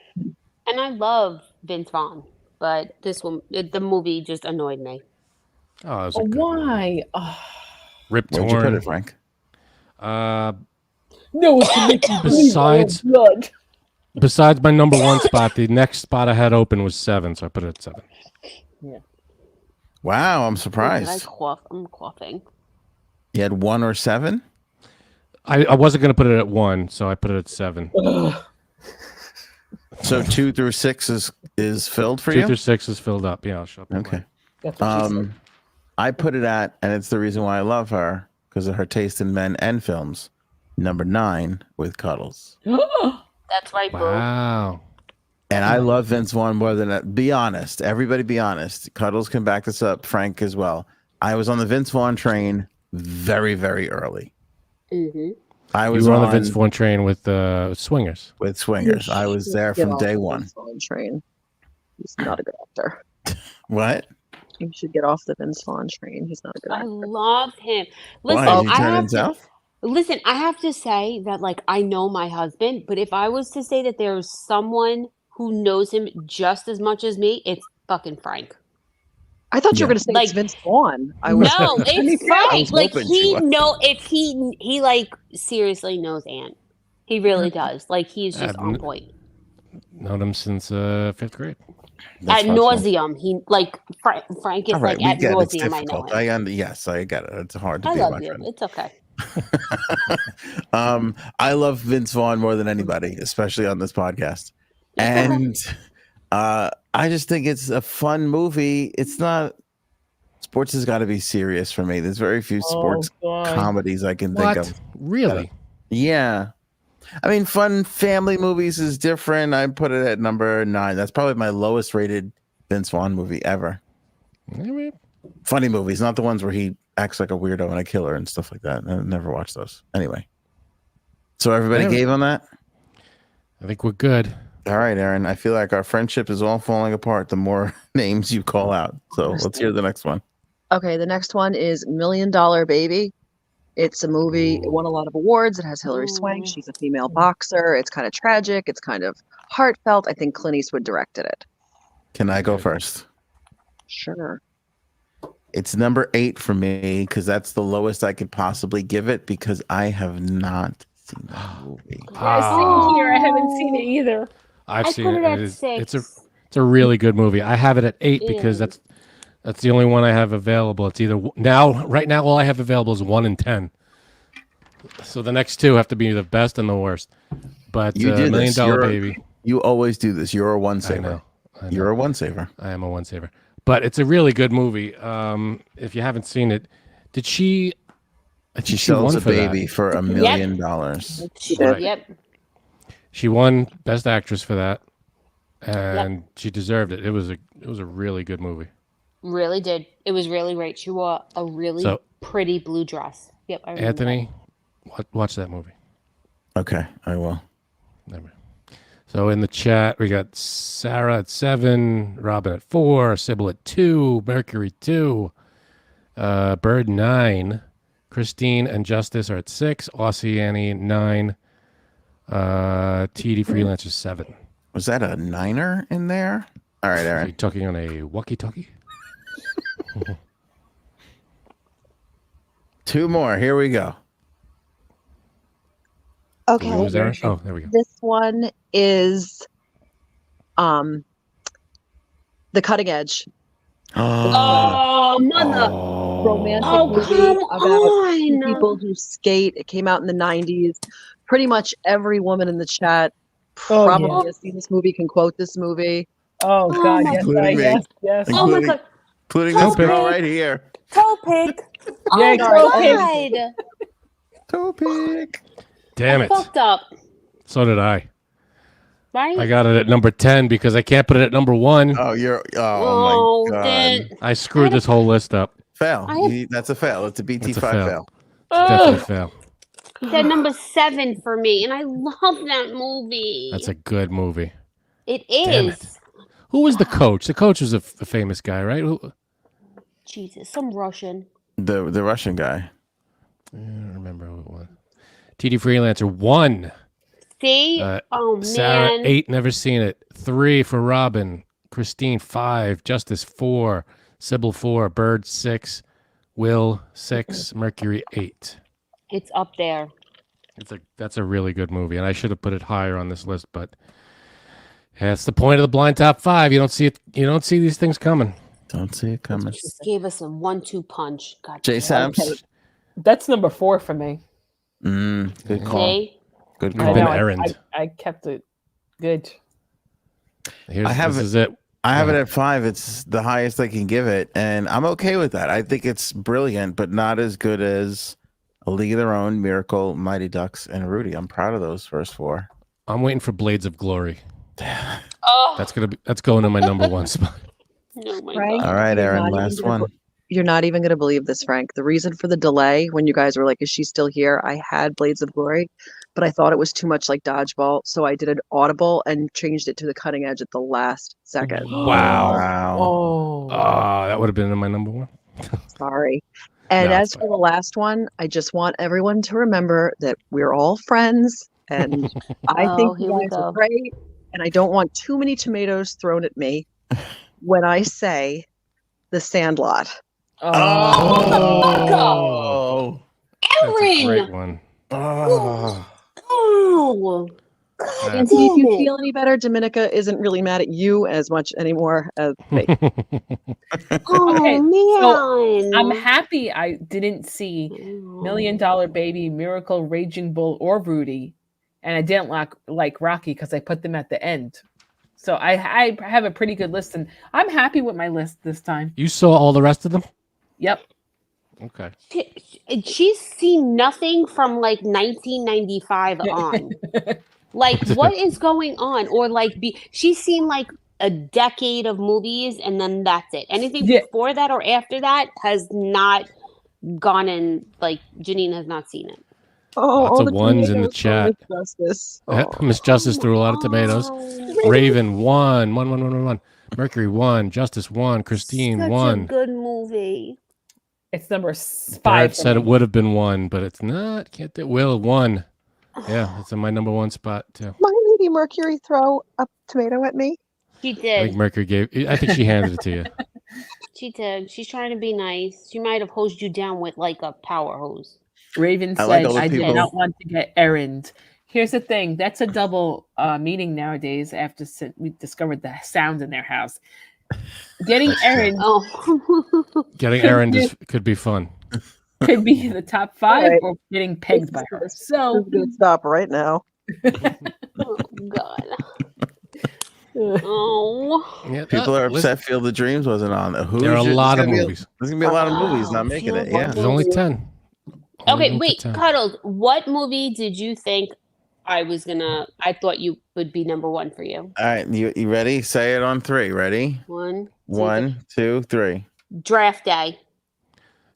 And I love Vince Vaughn, but the movie just annoyed me.
Oh, it was a good movie.
Why? Oh,
Rip
Where'd you put
Torn.
it, Frank?
no, it's to make you bleed my own
Besides-
blood.
Besides my number 1 spot, the next spot I had open was 7, so I put it at 7.
Wow, I'm
Did I
surprised.
cough? I'm coughing.
You had 1 or 7?
I wasn't going to put it at 1, so I put it at 7.
So 2 through 6 is filled for
2
you?
through 6 is filled up. Yeah, I'll show up.
Okay.
That's what she said.
I put it at, and it's the reason why I love her, because of her taste in men and films. Number 9 with Cuddles.
That's right, boo.
Wow.
And I love Vince Vaughn more than that. Be honest. Everybody be honest. Cuddles can back this up. Frank as well. I was on the Vince Vaughn train very, very early.
Mm-hmm.
I
You
was
were on
on
the Vince Vaughn train with Swingers.
with Swingers. I was there
Get
from
off
day
the
one.
Vince Vaughn train. He's not a good actor.
What?
You should get off the Vince Vaughn train. He's not a good
I
actor.
love him.
Why?
Listen,
Did you
I
turn
have
him
to,
south?
listen. I have to say that, like, I know my husband, but if I was to say that there's someone who knows him just as much as me, it's fucking Frank.
I thought you were
Yeah.
going to say
Like-
it's Vince Vaughn. I was.
No, it's Frank. Like
hoping
he
she was.
if he like seriously knows Ant. He really does. Like he's just on point.
Known him since 5th grade.
That's
At
awesome.
nauseum, he like Frank is
All right,
like at
we get it. It's
nauseum. I know
difficult.
him.
Yes, I get it. It's hard to
I
be
love
my
you.
friend.
It's okay.
I love Vince Vaughn more than anybody, especially on this podcast. And I just think it's a fun movie. It's not sports has got to be serious for me. There's very few sports
God.
comedies I can think of.
Really?
Yeah. I mean, fun family movies is different. I put it at number 9. That's probably my lowest rated Vince Vaughn movie ever.
Maybe.
Funny movies, not the ones where he acts like a weirdo and a killer and stuff like that. I never watched those. Anyway. So everybody
Yeah.
gave on that?
I think we're good.
All right, Aaron. I feel like our friendship is all falling apart the more names you call out. So let's hear the next one.
Okay, the next one is $1 Million Baby. It's a movie. It won a lot of awards. It has Hilary Swank.
Ooh.
She's a female boxer. It's kind of tragic. It's kind of heartfelt. I think Clint Eastwood directed it.
Can I go first?
Sure.
It's number 8 for me because that's the lowest I could possibly give it because I have not seen that movie.
Same here. I haven't seen it either.
I've
I
seen
put
it.
it at
It is-
6.
It's a really good movie. I have it at 8 because
Yeah.
that's the only one I have available. It's either right now all I have available is 1 and 10. So the next 2 have to be the best and the worst. But
You do
$1 Million
this. You're-
Baby.
You always do this. You're a one
I
saver.
know.
You're a one saver.
I am a one saver. But it's a really good movie. If you haven't seen it, did she I
She
think
sells
won
a
for that.
baby for $1 million.
Right.
Yep.
She won Best Actress for that, and she deserved it. It was a really good movie.
Really did. It was really great. She wore a really
So-
pretty blue dress. Yep. I remember
Anthony, watch that movie.
Okay, I will.
Never. So in the chat, we got Sarah at 7, Robin at 4, Sybil at 2, Mercury 2, Bird 9, Christine and Justice are at 6, Aussie Annie 9, TD Freelancer 7.
Was that a niner in there? All right,
Are you
Aaron.
talking on a walkie-talkie?
2 more. Here we go.
Did
Okay.
we lose Aaron? Oh, there we go.
This one is The Cutting Edge.
Oh, mother.
Romantic
Oh,
movie
come
about two
on.
people who skate. It came out in the 90s. Pretty much every woman in the chat probably has seen this movie, can quote this movie.
Oh
Oh
God,
my
yes,
Including me.
yes.
Oh my
Including-
god.
Including this
Toe
girl
pick.
right here.
Toe pick. Oh
Yeah,
my
toe pick.
god.
Toe pick.
Damn
I
it.
fucked up.
So did I.
Right?
I got it at number 10 because I can't put it at number 1.
Oh, you're. Oh
Oh,
my god.
then
I screwed this whole list up.
Fail.
I have-
That's a fail. It's a
That's
BT5
a fail.
fail.
Definitely fail.
that number 7 for me, and I love that movie.
That's a good movie.
It
Damn it.
is.
Who was the coach? The coach was a famous guy, right?
Jesus, some Russian.
The Russian guy.
I don't remember who it was. TD Freelancer 1.
See? Oh
Sarah
man.
8, never seen it. 3 for Robin. Christine 5. Justice 4. Sybil 4. Bird 6. Will 6. Mercury 8.
It's up there.
That's a really good movie, and I should have put it higher on this list, but that's the point of the blind top 5. You don't see it. You don't see these things coming.
Don't see it coming.
Just gave us a 1-2 punch. God
Jay
damn.
Sams.
That's number 4 for me.
Good call.
See?
Good
Could've
call.
been
I,
errand.
I kept it good.
This is it.
I have it at 5. It's the highest I can give it, and I'm okay with that. I think it's brilliant, but not as good as A League of Their Own, Miracle, Mighty Ducks, and Rudy. I'm proud of those first 4.
I'm waiting for Blades of Glory.
Oh,
That's going to my number 1 spot.
oh my
Frank?
god.
All right,
You're
Aaron,
not
last
even gonna
one.
You're not even going to believe this, Frank. The reason for the delay when you guys were like, is she still here? I had Blades of Glory, but I thought it was too much like Dodgeball. So I did an audible and changed it to The Cutting Edge at the last second.
Wow.
Wow.
Oh,
That would have been in my number 1.
Sorry. And
No,
as
it's
for the last one, I just want everyone to remember that we're all friends. And I
Oh,
think
here
you
we
guys
go.
are great. And I don't want too many tomatoes thrown at me when I say The Sandlot.
Oh.
That's a great
Aaron!
one.
Oh.
Oh! God
And see if
damn
you
it.
feel any better, Dominica isn't really mad at you as much anymore as me.
Oh,
Okay,
man.
I'm happy I didn't see $1 Million Baby, Miracle, Raging Bull, or Rudy, and I didn't like Rocky because I put them at the end. So I have a pretty good list, and I'm happy with my list this time.
You saw all the rest of them?
Yep.
Okay.
She's seen nothing from like 1995 on. Like, what is going on? Or like, she's seen like a decade of movies, and then that's it. Anything
Yeah.
before that or after that has not gone in. Like, Janine has not seen it.
Oh,
Lots
all
of
the
ones in the
tomatoes
chat.
for Miss Justice.
Miss Justice threw a lot of tomatoes.
Oh,
Raven 1. Mercury 1. Justice 1. Christine
such
1.
a good movie.
It's number
Barrett
5. for
said
me.
it would have been 1, but it's not. Can't do. Will 1. Yeah, it's in my number 1 spot too.
My Lady Mercury throw a tomato at me.
She
I think
did.
Mercury gave. I think she handed it to you.
She did. She's trying to be nice. She might have hosed you down with like a power hose.
Raven
I
said,
like all the
I did
people-
not want to get errand. Here's the thing. That's a double meaning nowadays after we discovered the sounds in their house. Getting errand
Oh.
Getting errand could be fun.
could be in the top 5
Right.
or getting pegged by her. So
I'm going to stop right now.
Oh, God. Oh.
Yeah,
People are
listen,
upset Field of Dreams wasn't on.
There are a lot of movies.
There's going to be a lot of movies not making it. Yeah.
There's only 10.
Okay,
to
wait,
10.
Cuddles. What movie did you think I thought you would be number one for you?
All right, you ready? Say it on 3. Ready?
1, 2,
1, 2, 3.
Draft Day.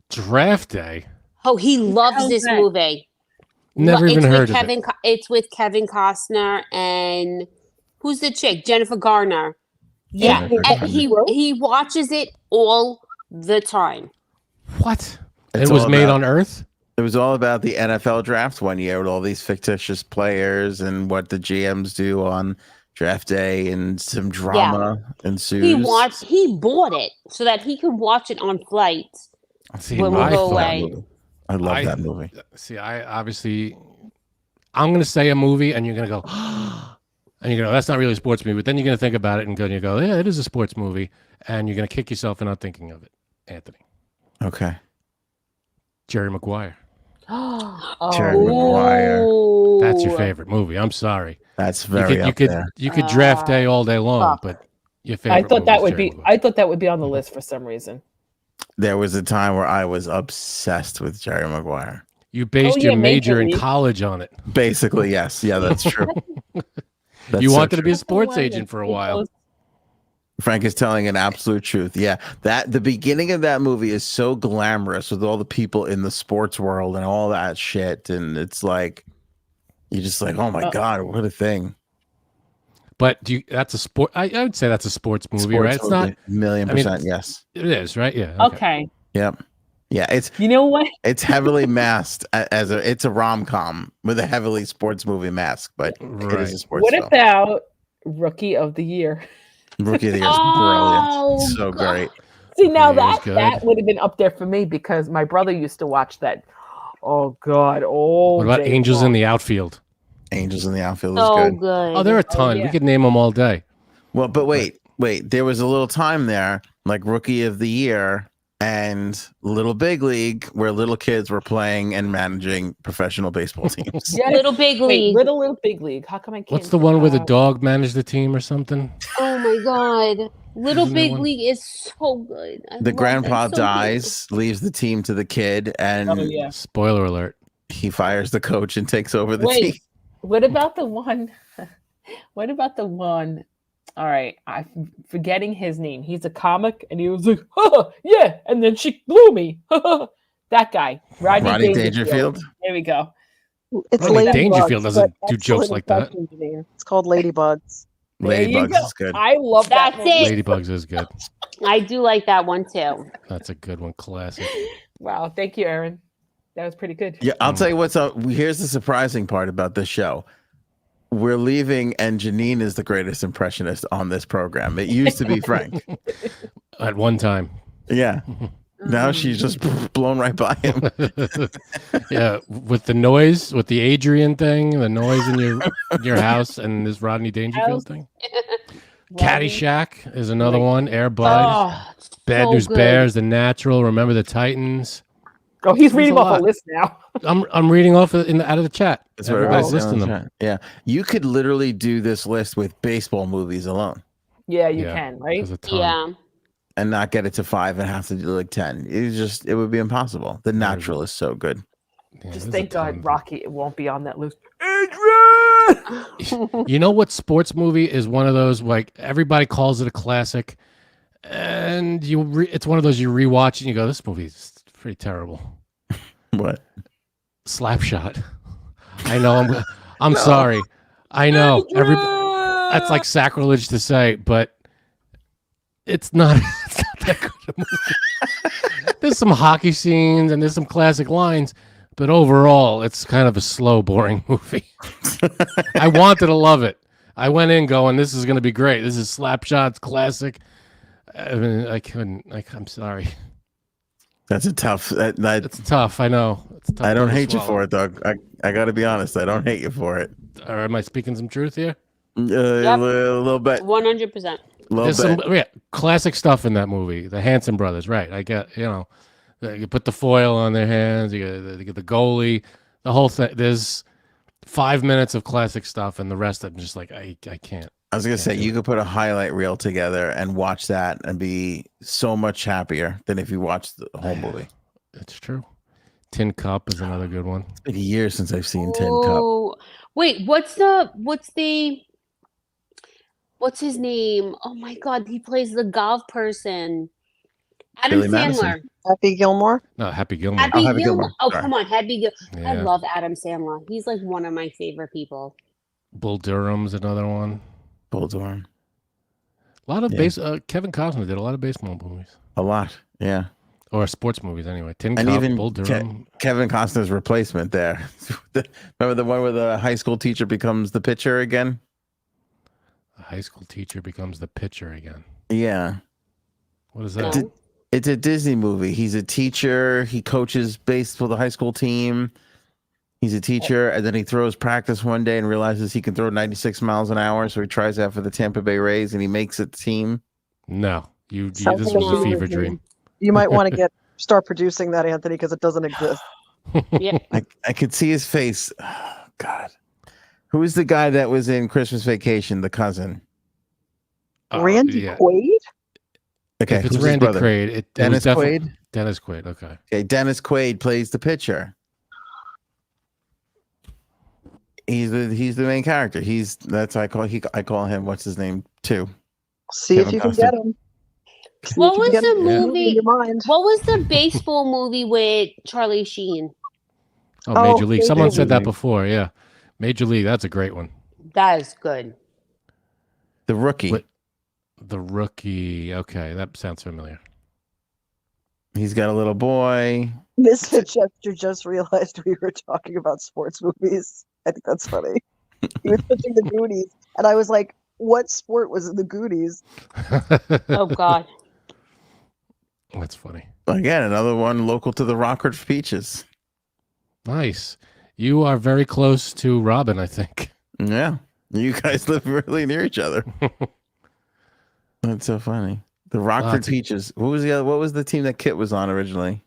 Draft Day.
Oh, he loves
hell's
this
that?
movie.
Never even heard of it.
It's with Kevin Costner and who's the chick? Jennifer Garner. Yeah,
Jennifer
and
Garner.
he watches it all the time.
What?
It's
It was
all
made
about-
on Earth?
It was all about the NFL draft one year with all these fictitious players and what the GMs do on draft day, and some drama ensues.
He bought it so that he could watch it on flights.
See,
When we
I
go
thought-
away.
I love that movie.
See, I'm going to say a movie and you're going to go, and you're going to go, that's not really a sports movie. But then you're going to think about it and you go, yeah, it is a sports movie. And you're going to kick yourself for not thinking of it. Anthony.
Okay.
Jerry Maguire.
Jerry Maguire.
That's your favorite movie. I'm sorry.
That's very up there.
You could draft day all day long,
fuck.
but your favorite
I thought that
movie is
would
Jerry
be.
Maguire.
I thought that would be on the list for some reason.
There was a time where I was obsessed with Jerry Maguire.
You based
yeah,
your major
Major
in
League.
college on it.
Basically, yes. Yeah, that's true. That's
You
so
wanted to be
true.
a sports agent for a while.
Frank is telling an absolute truth. Yeah, that the beginning of that movie is so glamorous with all the people in the sports world and all that shit, and it's like you're just like, oh my god, what a thing!
But that's a sport. I would say that's a sports movie, right? It's not.
$1,000,000%. Yes.
It is, right? Yeah.
Okay.
Yep. Yeah. It's
You know what?
it's heavily masked as it's a rom-com with a heavily sports movie mask, but it
Right.
is a sports
What
film.
about Rookie of the Year?
Rookie of the Year is
Oh,
brilliant. So
God.
great.
See, now
Yeah, it was
that
good.
that would have been up there for me because my brother used to watch that. Oh God! Oh.
What about Angels in the Outfield?
Angels in the Outfield is
So
good.
good.
Oh, there are a ton.
yeah.
We could name them all day.
Well, but wait. There was a little time there, like Rookie of the Year and Little Big League, where little kids were playing and managing professional baseball teams.
Yes.
Little Big
Wait,
League.
Little Big League. How come I can't?
What's the one where the
uh,
dog managed the team or something?
Oh my god. Little
Isn't there
Big
one?
League is so good. I
The
love
grandpa
that so
dies, leaves the team to the kid, and
Oh yeah.
Spoiler alert.
he fires the coach and takes over the
Wait.
team.
What about the one? What about the one? All right, I'm forgetting his name. He's a comic, and he was like, "Oh yeah," and then she blew me. That guy,
Rodney Dangerfield.
There we go.
It's
Rodney
Ladybugs,
Dangerfield doesn't
but
do jokes
excellent
like that.
impression engineer. It's called Ladybugs.
There you
Ladybugs
go.
is good.
I love that.
That's
movie.
it.
Ladybugs is good.
I do like that one too.
That's a good one. Classic.
Wow, thank you, Aaron. That was pretty good.
Yeah, I'll tell you what's up. Here's the surprising part about this show. We're leaving, and Janine is the greatest impressionist on this program. It used to be Frank.
At one time.
Yeah. Now she's just blown right by him.
Yeah, with the noise, with the Adrian thing, the noise in your house, and this Rodney Dangerfield thing. Caddyshack is another one. Air Bud.
Oh,
Bad
so
News
good.
Bears, The Natural, Remember the Titans.
Oh, he's
There's
reading
a
off
lot.
a list now.
I'm reading off out of the chat.
That's what
Everybody's
everybody's
listing
saying
them.
in the chat. Yeah. You could literally do this list with baseball movies alone
Yeah, you
Yeah,
can, right?
There's a ton.
Yeah.
and not get it to 5 and have to do like 10. It would be impossible. The Natural is so good.
Yeah,
Just
there's a
thank
ton.
God Rocky won't be on that list. Adrian!
You know what sports movie is one of those, like, everybody calls it a classic, and it's one of those you rewatch and you go, this movie's pretty terrible.
What?
Slapshot. I know. I'm sorry. I know. That's like sacrilege to say, but it's not. It's not that good a movie. There's some hockey scenes and there's some classic lines, but overall, it's kind of a slow, boring movie. I wanted to love it. I went in going, "This is going to be great. This is Slapshot's classic." I mean, I couldn't. I'm sorry.
That's a tough.
It's tough. I know. It's tough
I don't
to
hate you
swallow.
for it, Doug. I got to be honest. I don't hate you for it.
Or am I speaking some truth here?
A little bit.
100%.
There's some classic stuff in that movie. The Hanson brothers, right? I get, you put the foil on their hands. You get the goalie, the whole thing. There's 5 minutes of classic stuff, and the rest I'm just like, I can't.
I was gonna say you could put a highlight reel together and watch that and be so much happier than if you watched the whole movie.
It's true. Tin Cup is another good one.
It's been years since I've seen Tin Cup.
Oh, wait, what's his name? Oh my God, he plays the golf person. Adam
Billy Madison.
Sandler.
Happy Gilmore.
No, Happy Gilmore.
Happy
Happy
Gilmore.
Gilmore.
Oh,
Sorry.
come on, Happy Gilmore. I
Yeah.
love Adam Sandler. He's like one of my favorite people.
Bull Durham's another one.
Bull Durham.
A lot of
Yeah.
Kevin Costner did a lot of baseball movies.
A lot. Yeah.
Or sports movies anyway. Tin
And
Cup,
even
Bull Durham.
Kevin Costner's replacement there. Remember the one where the high school teacher becomes the pitcher again?
A high school teacher becomes the pitcher again.
Yeah.
What is
No.
that?
It's a Disney movie. He's a teacher. He coaches baseball, the high school team. He's a teacher, and then he throws practice one day and realizes he can throw 96 miles an hour. So he tries out for the Tampa Bay Rays, and he makes it the team.
No. This
Sounds
was
like
a
a
fever
movie.
dream.
You might want to start producing that, Anthony, because it doesn't exist.
Yeah.
I could see his face. Oh, God. Who is the guy that was in Christmas Vacation, the cousin?
Randy
yeah.
Quaid?
Okay,
If it's
who's his
Randy
brother?
Quaid, it was
Dennis
definitely
Quaid?
Dennis Quaid. Okay.
Okay, Dennis Quaid plays the pitcher. He's the main character. I call him, what's his name too?
See
Kevin
if you can
Costner.
get him. See
What
if you
was
can get
the
him in
movie?
your mind.
What was the baseball movie with Charlie Sheen?
Oh,
Oh,
Major League.
Major
Someone said that
League.
before. Yeah. Major League. That's a great one.
That is good.
The Rookie.
What- The Rookie. Okay. That sounds familiar.
He's got a little boy.
Mr. Chester just realized we were talking about sports movies. I think that's funny. He was pitching the Goonies, and I was like, what sport was in the Goonies?
Oh God.
That's funny.
Again, another one local to the Rockford Peaches.
Nice. You are very close to Robin, I think.
Yeah. You guys live really near each other. That's so funny. The Rockford
it's a-
Peaches. What was the team that Kit was on originally?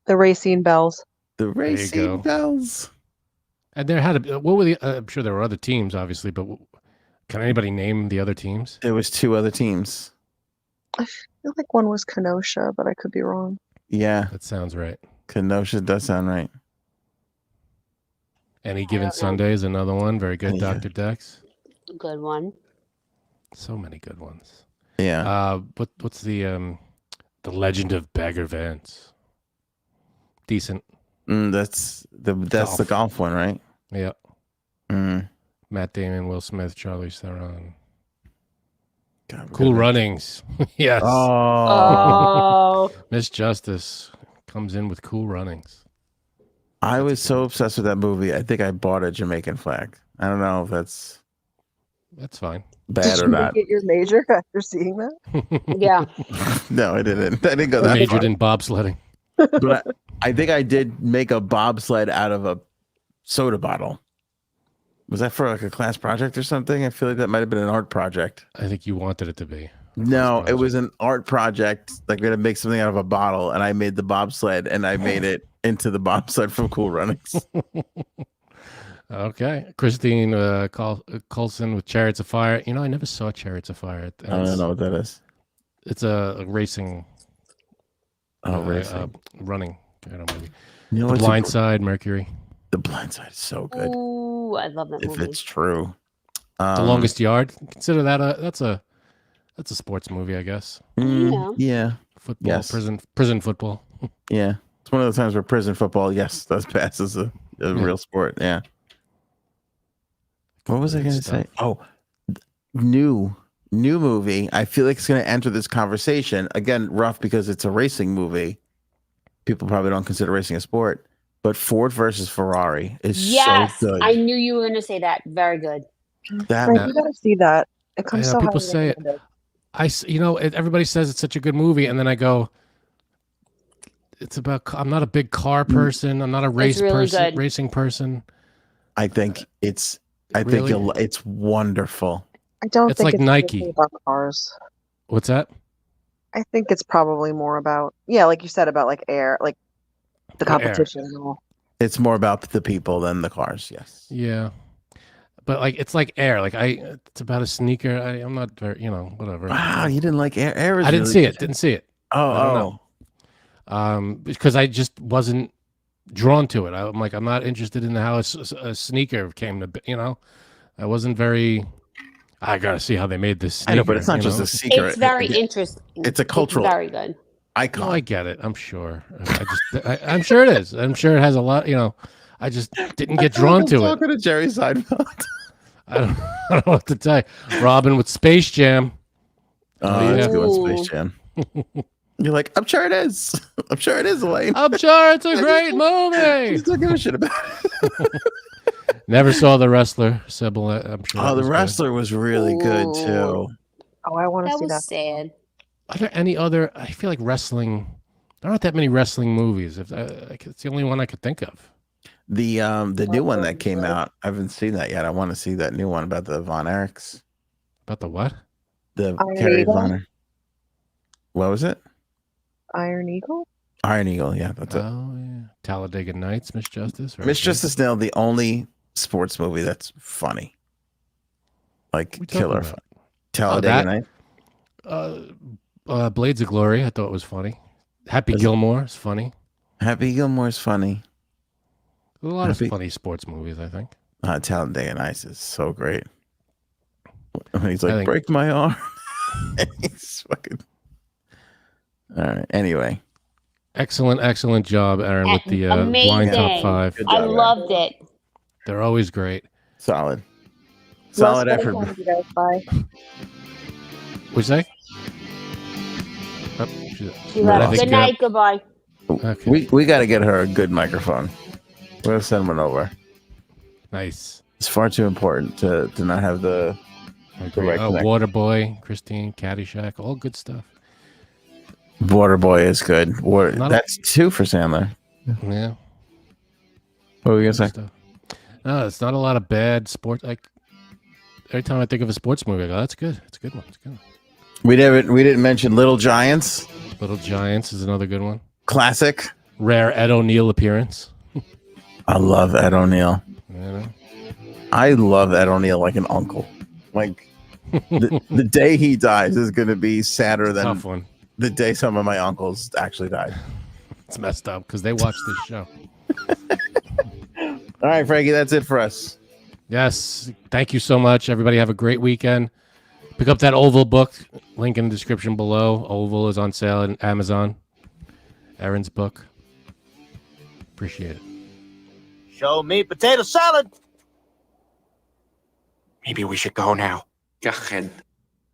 The Racine Bells.
The
you
Racing
go.
Bells.
And there had a, what were the? I'm sure there were other teams, obviously, but can anybody name the other teams?
There was two other teams.
I feel like one was Kenosha, but I could be wrong.
Yeah.
That sounds right.
Kenosha does sound right.
Any
don't
Given
know.
Sunday is another one. Very good,
Yeah.
Dr. Dex.
Good one.
So many good ones.
Yeah.
What's the Legend of Bagger Vance? Decent.
That's the
Golf.
golf one, right?
Yeah.
Mm.
Matt Damon, Will Smith, Charlie Theron.
God, we're
Cool
gonna-
Runnings. Yes.
Oh.
Miss Justice comes in with Cool Runnings.
I was so obsessed with that movie. I think I bought a Jamaican flag. I don't know if that's
That's fine.
bad
Did
or
you
not.
make it your major after seeing that?
Yeah.
No, I didn't. I didn't go that
Majored
far.
in bobsledding.
But I think I did make a bobsled out of a soda bottle. Was that for like a class project or something? I feel like that might have been an art project.
I think you wanted it to be.
No,
project.
it was an art project. Like we had to make something out of a bottle, and I made the bobsled, and I made it into the bobsled from Cool Runnings.
Okay. Christine Coulson with Chariots of Fire. You know, I never saw Chariots of Fire.
I don't know what that is.
It's a racing,
Oh, racing.
running. I don't know, maybe.
You know
The
what's
Blind Side, Mercury.
The Blind Side is so good.
Ooh, I love that
If
movie.
it's true.
The Longest Yard. Consider that that's a sports movie, I guess.
Yeah.
Football,
Yes.
prison football.
Yeah. It's one of those times where prison football, yes, does pass as a real sport. Yeah. What was I
Good
going to
stuff.
say? Oh, new movie. I feel like it's going to enter this conversation. Again, rough because it's a racing movie. People probably don't consider racing a sport, but Ford versus Ferrari is
Yes,
so good.
I knew you were going to say that. Very good.
That
Frank, you gotta see that. It comes
Yeah,
so
people
highly
say it.
recommended.
Everybody says it's such a good movie, and then I go, it's about. I'm not a big car person. I'm not a
really good.
racing person.
I think it's.
Really?
It's wonderful.
I don't
It's
think
like
it's
Nike.
really about cars.
What's that?
I think it's probably more about, yeah, like you said, about like air, like the
Air.
competition and all.
It's more about the people than the cars. Yes.
Yeah, but like it's like Air. Like it's about a sneaker. I'm not very, whatever.
Wow, you didn't like Air? Is
I didn't
really
see it.
good.
Didn't see it.
Oh,
I don't know. Because I just wasn't drawn to it. I'm like, I'm not interested in how a sneaker came to, I wasn't very. I gotta see how they made this sneaker.
I know, but it's not just a secret.
It's very interesting.
It's a cultural
It's very good.
icon.
No, I get it. I'm sure. I'm sure it is. I'm sure it has a lot. I just didn't get drawn to it.
Talking to Jerry Seinfeld.
I don't know what to tell you. Robin with Space Jam.
Oh, that's
yeah.
good one, Space Jam. You're like, I'm sure it is. I'm sure it is, Elaine.
I'm sure it's a great movie.
Just don't give a shit about it.
Never saw The Wrestler, Sybil. I'm sure.
Oh, The Wrestler was really good
Ooh.
too.
Oh, I want to
That
see
was
that.
sad.
Are there any other? I feel like wrestling. There aren't that many wrestling movies. It's the only one I could think of.
The new one that came out, I haven't seen that yet. I want to see that new one about the Von Erichs.
About the what?
The
Iron
Kerry
Eagle?
Von. What was it?
Iron Eagle?
Iron Eagle. Yeah, that's it.
Oh yeah, Talladega Nights, Miss Justice. Right?
Miss Justice Nailed the only sports movie that's funny, like
We talking
killer
about?
fun. Talladega
that-
Night.
Blades of Glory. I thought was funny. Happy Gilmore is funny.
Happy Gilmore's funny.
There's a lot
Happy-
of funny sports movies. I think.
Talladega Nights is so great. When he's
I
like,
think-
break my arm. He's fucking. All right. Anyway,
Excellent job, Aaron, with the
Amazing.
blind top 5.
Good
I
job,
loved it.
They're always great.
solid. Solid
Russ,
effort.
what time did you guys buy?
What'd you say? Oh,
She
Right, I
left.
think,
Good night. Goodbye.
okay.
We got to get her a good microphone. We're gonna send one over.
Nice.
It's far too important to not have the.
I agree.
right connection.
Waterboy, Christine, Caddyshack, all good stuff.
Waterboy is good.
Not a-
That's 2 for Sandler.
Yeah.
What were you gonna
good
say?
stuff. No, it's not a lot of bad sports. Like every time I think of a sports movie, I go, "That's good. It's a good one. It's a good one."
We didn't mention Little Giants.
Little Giants is another good one.
Classic.
Rare Ed O'Neill appearance.
I love Ed O'Neill.
You know?
I love Ed O'Neill like an uncle. Like the day he dies is going to be sadder than
Tough one.
the day some of my uncles actually died.
It's messed up because they watch this show.
All right, Frankie, that's it for us.
Yes. Thank you so much. Everybody have a great weekend. Pick up that Oval book. Link in the description below. Oval is on sale at Amazon. Aaron's book. Appreciate it.
Show me potato salad.
Maybe we should go now.
Go ahead.